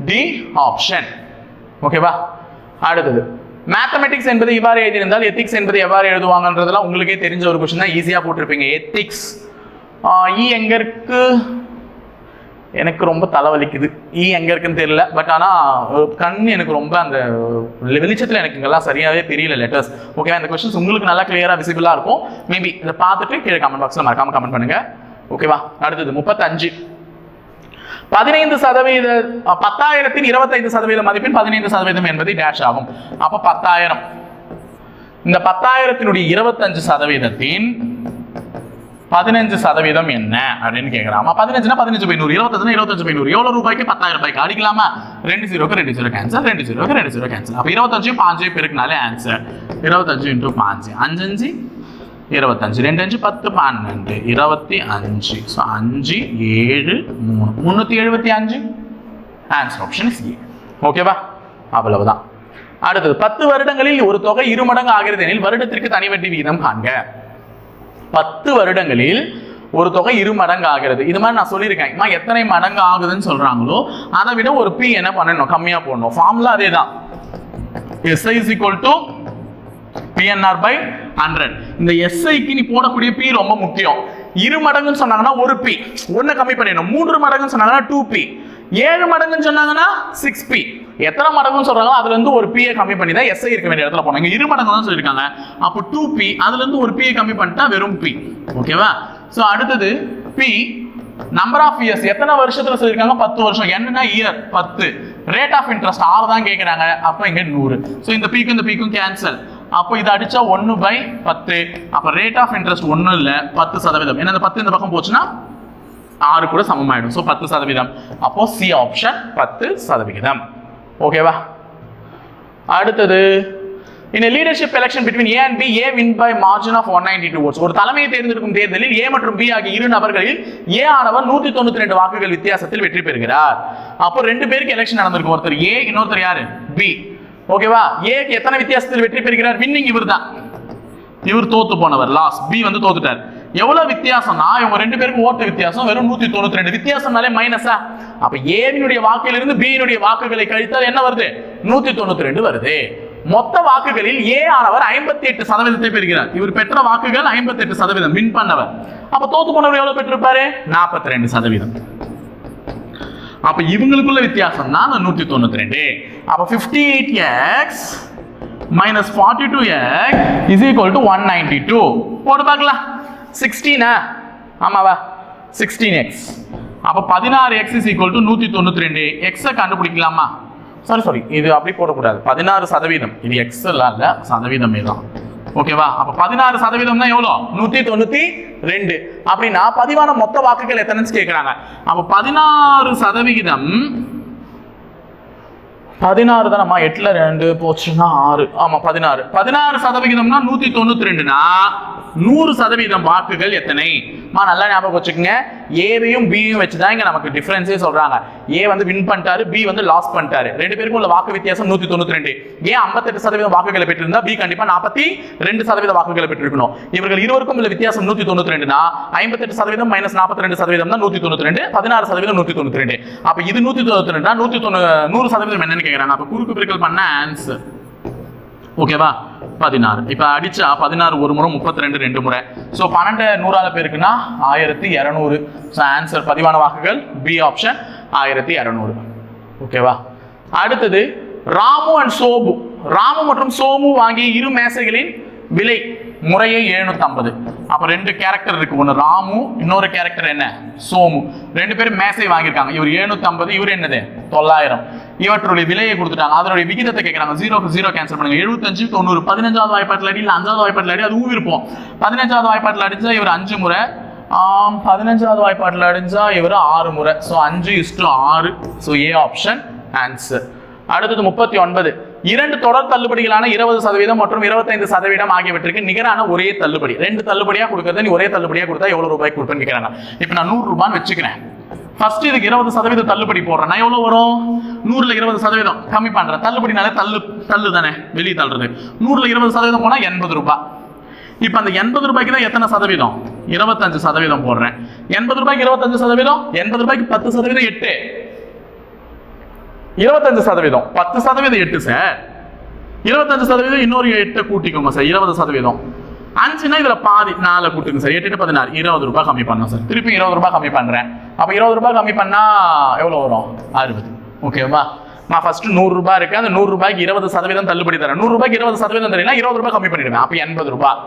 டி ஆப்ஷன். ஓகேவா? அடுத்தது, மேத்தமெட்டிக்ஸ் என்பது இவ்வாறு எழுதியிருந்தால் எத்திக்ஸ் என்பது எவ்வாறு எழுதுவாங்கன்றதெல்லாம் உங்களுக்கே தெரிஞ்ச ஒரு கொஸ்டின் தான், ஈஸியா போட்டிருப்பீங்க. எத்திக்ஸ் எங்க இருக்கு? எனக்கு ரொம்ப தலைவலிக்குது. எங்க இருக்குன்னு தெரியல, பட் ஆனா கண் எனக்கு ரொம்ப அந்த வெளிச்சத்துல எனக்கு இங்கெல்லாம் சரியாவே தெரியல லெட்டர்ஸ். ஓகே, இந்த கொஸ்டின்ஸ் உங்களுக்கு நல்லா கிளியரா விசிபிளா இருக்கும். மேபி இதை பார்த்துட்டு கீழே கமெண்ட் பாக்ஸ்ல மறக்காம கமெண்ட் பண்ணுங்க. ஓகேவா? அடுத்தது 35. 10,000 25% மதிப்பின் 15% என்பது டேஷ் ஆகும். அப்ப 10,000. இந்த 10,000 25% 15% என்ன அப்படின்னு கேட்கலாம். 15னா 15/100, 25னா 25/100. எவ்வளவு ரூபாய்க்கு? 10,000 ரூபாய்க்கு. அடிக்கலாமா? 2 0க்கு 2 0 கேன்சல், 2 0க்கு 2 0 கேன்சல். அப்ப 25 5 பெருக்குனாலே answer 25 × 5 5 25, 2 5 10 12 25. So 5 7 3 375. Answer option is a. ஓகேவா? அவ்வளவுதான். அடுத்தது, 10 வருடங்களில் ஒரு தொகை 2 மடங்கு ஆகிறது எனில் வருடத்திற்கு தனி வட்டி விகிதம் காண்க. 10 வருடங்களில் ஒரு தொகை 2 மடங்கு ஆகிறது. இது மாதிரி நான் சொல்லியிருக்கேன். எத்தனை மடங்கு ஆகுதுன்னு சொல்றாங்களோ அதை விட ஒரு பி என்ன பண்ணணும்? கம்மியா போடணும். ஃபார்முலா அதே தான். SI = PNR/100. இந்த SIக்கு நீ போடக்கூடிய P ரொம்ப முக்கியம். 2 மடங்குன்னு சொன்னாங்கன்னா ஒரு P, 1 கம்மி பண்ணிடணும். 3 மடங்குன்னு சொன்னாங்கன்னா 2P, 7 மடங்குன்னு சொன்னாங்கன்னா 6P. எத்தனை மடங்குன்னு சொல்றாங்களோ அதுல இருந்து ஒரு P கம்மி பண்ணி தான் SI இருக்க வேண்டிய இடத்துல போனோம். இங்க 2 மடங்கு தான் சொல்லியிருக்காங்க. அப்போ 2P, அதுல இருந்து ஒரு P கம்மி பண்ணிட்டா வெறும் P. ஓகேவா? சோ அடுத்தது P நம்பர் ஆஃப் இயர்ஸ், எத்தனை வருஷத்துல சொல்லிருக்காங்க? 10 வருஷம். என்னன்னா இயர் 10. ரேட் ஆஃப் இன்ட்ரெஸ்ட் 6 தான் கேக்குறாங்க. அப்ப இங்க 100. சோ இந்த பீக்கும் இந்த பீக்கும் கேன்சல். அப்போ இதை அடிச்சா 1/10. அப்ப ரேட் ஆஃப் இன்ட்ரெஸ்ட் 1 இல்ல 10%. ஏன்னா இந்த 10 இந்த பக்கம் போச்சுன்னா 6 கூட சமமாயிடும். சோ 10%. அப்போ சி ஆப்ஷன் 10%. ஓகேவா? அடுத்தது in a leadership election between A and B, A win by margin of 192 votes. ஒரு தலைமையை தேர்ந்தெடுக்கும் தேர்தலில் A மற்றும் B ஆகிய இரு நபர்களில் A ஆனவர் 192 வாக்குகள் வித்தியாசத்தில் வெற்றி பெறுகிறார். அப்போ ரெண்டு பேருக்கு எலெக்ஷன் நடந்திருக்கும், ஒருத்தர் A, இன்னொருத்தர் யாரு B. ஓகேவா? A க்கு எத்தனை வித்தியாசத்தில் வெற்றி பெறுகிறார்? வின்னிங் இவர்தான், இவர் தோத்து போனவர், லாஸ். B வந்து தோத்துட்டார். எவ்வளவு வித்தியாசம்னா இவங்க ரெண்டு பேருக்கு ஓட்டு வித்தியாசம் வெறும் 192. வித்தியாசம்னாலே மைனஸா, அப்ப ஏவினுடைய வாக்கிலிருந்து பியினுடைய வாக்குகளை கழித்தால் என்ன வருது? 192 வருது. மொத்த வாக்குகளில் ஏ ஆனவர் 58% பெறுகிறார். இவர் பெற்ற வாக்குகள் 58%, வின் பண்ணவர். அப்ப தோத்து போனவர் எவ்வளவு பெற்றிருப்பாரு? 42%. அப்ப இவங்களுக்குள்ள வித்தியாசம் தான் 192. அப்ப 58x minus 42x is equal to 192. போட்டு பார்க்கலாம். 16 ஆமாவா? 16x. அப்ப 16x is equal to 192. x கண்டுபிடிக்கலாமா? Sorry இது அப்படி போடக்கூடாது. 16%, இது x இல்ல, சதவீதமே தான். ஓகேவா? அப்ப 16% தான் எவ்வளோ? 192. அப்படின்னா பதிவான மொத்த வாக்குகள் எத்தனைன்னு கேட்கிறாங்க. அப்ப 16% 16 தானம்மா, 8ல 2 போச்சுன்னா 6. ஆமா 16. 16%னா 192னா 100% வாக்குகள் எத்தனை? நல்லா ஞாபகம் வச்சுக்கோங்க. ஏவையும் பியும் வச்சுதான் இங்க நமக்கு டிஃபரன்ஸே சொல்றாங்க. ஏ வந்து வின் பண்ணிட்டாரு, பி வந்து லாஸ் பண்ணிட்டாரு. ரெண்டு பேருக்கும் உள்ள வாக்கு வித்தியாசம் 192. ஏ 58% வாக்குகளை பெற்றிருந்தா பி கண்டிப்பா 42% வாக்குகளை பெற்றிருக்கணும். இவர்கள் இருவருக்கும் உள்ள வித்தியாசம் 192னா 58% மைனஸ் 42% தான் 192. 16% 192. அப்ப இது 192னா 100% என்னன்னு கேக்குறாங்க. அப்ப குறுக்கு பெருக்கல் பண்ண ஆன்சர் ஓகேவா? 16. இப்ப அடிச்சா 16 ஒரு முறை, 32 ரெண்டு முறை. சோ 12 100ஆல பேருக்குன்னா 1200. சோ ஆன்சர் பதிவான வாக்குகள் பி ஆப்ஷன் 1200. ஓகேவா? அடுத்தது ராமு அண்ட் சோமு. ராமு மற்றும் சோமு வாங்கிய இரு மேசைகளின் விலை முறையே 750. அப்ப ரெண்டு கேரக்டர் இருக்கு, ஒன்னு ராமு, இன்னொரு கேரக்டர் என்ன? சோமு. ரெண்டு பேரும் மேசை வாங்கியிருக்காங்க. இவர் 750, இவர் என்னது 900. இவற்றுடைய விலையை கொடுத்துட்டாங்க. அதனுடைய விகிதத்தை கேட்கறாங்க. 0க்கு 0 கேன்சல் பண்ணுங்க. 75 90. 15வது வாய்ப்பாட்டில் அடி இல்ல 5வது வாய்ப்பாட்டில் அடி, அது ஊவிருப்போம். 15வது வாய்ப்பாட்டில் அடிச்சா இவர் 5 முறை, 15வது வாய்ப்பாட்டில் அடிச்சா இவர் 6 முறை. So 5:6. So A option answer. அடுத்தது 39. இரண்டு தொடர் தள்ளுபடிகளான 20% மற்றும் 25% ஆகியவற்றுக்கு நிகரான ஒரே தள்ளுபடி. ரெண்டு தள்ளுபடியா கொடுக்கறத நீ ஒரே தள்ளுபடியா கொடுத்தா எவ்வளவு ரூபாய்க்கு கொடுப்பேன்னு கேட்கறாங்க. இப்ப நான் 100 ரூபான்னு வச்சுக்கிறேன். ஃபர்ஸ்ட் இதுக்கு 20% தள்ளுபடி போடுறேன். நான் எவ்வளவு வரும்? 100ல 20% கம்மி பண்றேன். தள்ளுபடினாலே தள்ளு தானே, வெளியே தள்ளுறது. 100ல 20% போனா 80 ரூபாய். இப்ப அந்த 80 ரூபாய்க்கு தான் எத்தனை சதவீதம்? 25% போடுறேன். 80 ரூபாய்க்கு 25%, 80 ரூபாய்க்கு 10% 8. 25% 10% 8 சார். 25% இன்னொரு 8 கூட்டிக்கோங்க சார், 20%. 5னா இதுல பாதி 4 கூட்டுங்க சார். 8 16, 20 ரூபாய் கம்மி பண்ணோம் சார். திருப்பி 20 ரூபாய் கம்மி பண்றேன். அப்ப 20 ரூபாய் கம்மி பண்ணா எவ்வளவு வரும்? 60. ஓகேவா? நான் ஃபர்ஸ்ட் 100 ரூபாய் இருக்கு, அந்த 100 ரூபாய்க்கு 20% தள்ளுபடி தரேன். 100 ரூபாய்க்கு 20% தரேன்னா 20 ரூபாய் கம்மி பண்ணிடுவேன். அப்ப 80 ரூபாய்.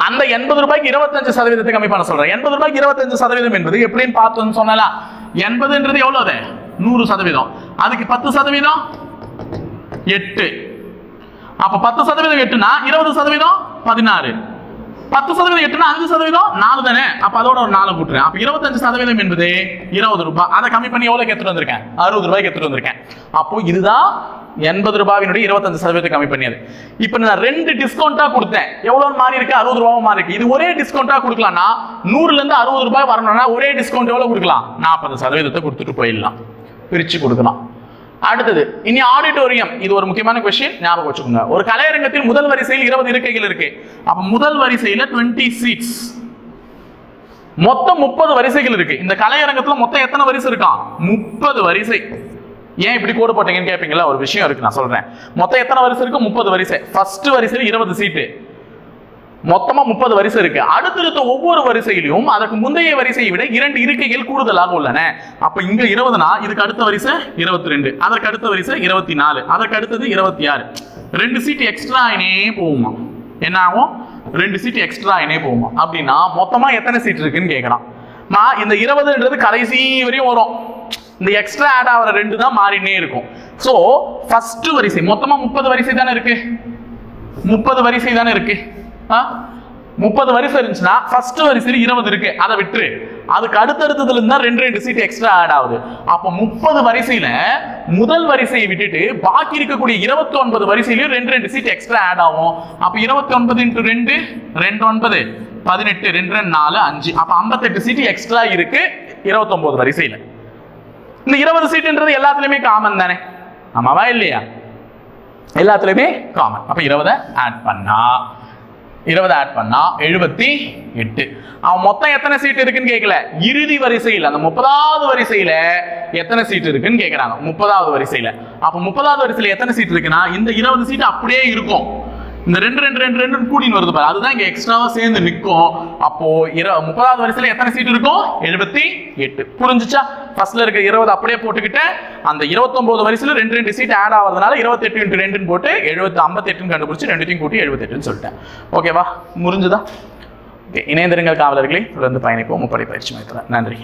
அந்த 80 ரூபாய்க்கு 25% கம்மி பண்ண சொல்றேன். 80 ரூபாய்க்கு 25% என்பது எப்படின்னு பார்த்தோம்னு சொன்னலாம். 80ன்றது எவ்வளவு? 100%. அதுக்கு 10% 8. அப்ப 10% 8னா 20% 16. 10% 8னா 5% 4 தானே. அப்ப அதோட ஒரு 4 கூட்டுறேன். அப்ப 25% என்பது 20 ரூபாய். அதை கம்மி பண்ணி எவ்வளவு எடுத்துட்டு வந்திருக்கேன்? 60 ரூபாய்க்கு எடுத்துட்டு வந்திருக்கேன். அப்போ இதுதான் 80 ரூபாயினுடைய 25% கம்மி பண்ணியது. இப்ப நான் 2 டிஸ்கவுண்டா கொடுத்தேன். எவ்வளவு மாறி இருக்கு? 60 ரூபாய் மாறி இருக்கு. இது ஒரே டிஸ்கவுண்டா கொடுக்கலாம்னா 100ல இருந்து 60 ரூபாய் வரணும்னா ஒரே டிஸ்கவுண்ட் எவ்வளவு கொடுக்கலாம்? 40% கொடுத்துட்டு போயிடலாம், பிரிச்சு கொடுக்கலாம். அடுத்தது இனி ஆடிட்டோரியம். இது ஒரு முக்கியமான கொஸ்டின், ஞாபகம் வச்சுக்கோங்க. ஒரு கலையரங்கத்தில் முதல் வரிசையில் 20 இருக்கைகள் இருக்கு. அப்ப முதல் வரிசையில 20 சீட்ஸ், மொத்தம் 30 வரிசைகள் இருக்கு. இந்த கலையரங்கத்துல மொத்தம் எத்தனை வரிசை இருக்கான்? 30 வரிசை. ஏன் இப்படி கோடு போட்டீங்கன்னு கேட்பீங்களா? ஒரு விஷயம் இருக்கு, நான் சொல்றேன். மொத்தம் எத்தனை வரிசை இருக்கு? 30 வரிசை. ஃபர்ஸ்ட் வரிசையில் 20 சீட்டு, மொத்தமா 30 வரிசை இருக்கு. அடுத்தடுத்த ஒவ்வொரு வரிசையிலும் அதற்கு முந்தைய வரிசையை விட 2 இருக்கைகள் கூடுதலாக உள்ளன. அப்ப இங்க 20னா இதுக்கு அடுத்த வரிசை 22, அதற்கு அடுத்த வரிசை 24, அதற்கு அடுத்தது 26. 2 சீட் எக்ஸ்ட்ரா ஆயினே போகுமா? என்ன ஆகும்? 2 சீட் எக்ஸ்ட்ரா ஆயினே போகுமா? அப்படின்னா மொத்தமா எத்தனை சீட் இருக்குன்னு கேட்கறான். நான் இந்த 20ன்றது கடைசி வரையும் வரும். இந்த எக்ஸ்ட்ரா ஆட் ஆகிற 2 தான் மாறினே இருக்கும். சோ ஃபர்ஸ்ட் வரிசை மொத்தமா 30 வரிசை தானே இருக்கு. 30 வரிசை தானே இருக்கு. 30 வரிசை இருந்துச்சுன்னா ஃபர்ஸ்ட் வரிசையில் 20 இருக்கு, அதை விட்டுரு. அதுக்கு அடுத்தடுத்ததுல இருந்தா 2 சீட் எக்ஸ்ட்ரா ஆட் ஆகுது. அப்போ 30 வரிசையில முதல் வரிசையை விட்டுட்டு பாக்கி இருக்கக்கூடிய 29 வரிசையிலயும் 2 சீட் எக்ஸ்ட்ரா ஆட் ஆகும். அப்ப 29 × 2 2 9 18 2 4 5 அப்ப 58 சீட் எக்ஸ்ட்ரா இருக்கு 29 வரிசையில. இந்த 20 சீட்ன்றது எல்லாத்துலயுமே காமன் தானே, ஆமாவா இல்லையா? எல்லாத்துலயுமே காமன். அப்ப 20 ஆட் பண்ணா 78. அவன் மொத்தம் எத்தனை சீட் இருக்குன்னு கேட்கல, இறுதி வரிசையில் அந்த 30வது வரிசையில எத்தனை சீட் இருக்குன்னு கேட்கறாங்க. 30வது வரிசையில அப்ப 30வது வரிசையில எத்தனை சீட் இருக்குன்னா இந்த 20 சீட் அப்படியே இருக்கும். இந்த 2 கூடின்னு வருது பாரு, அதுதான் இங்க எக்ஸ்ட்ராவா சேர்ந்து நிற்கும். அப்போ 30வது வரிசையில எத்தனை சீட் இருக்கும்? 78. புரிஞ்சுச்சா? ஃபர்ஸ்ட்ல இருக்க 20 அப்படியே போட்டுக்கிட்டு அந்த 29 வரிசையில 2 சீட் ஆட் ஆகிறதுனால 28 × 2 போட்டு 58 கண்டுபிடிச்சு 2 கூட்டி 78 சொல்லிட்டேன். ஓகேவா? முடிஞ்சுதா? இணைந்திருங்கள் காவலர்களே, தொடர்ந்து பயணிப்போம் முப்படை பயிற்சி மையத்தில். நன்றி.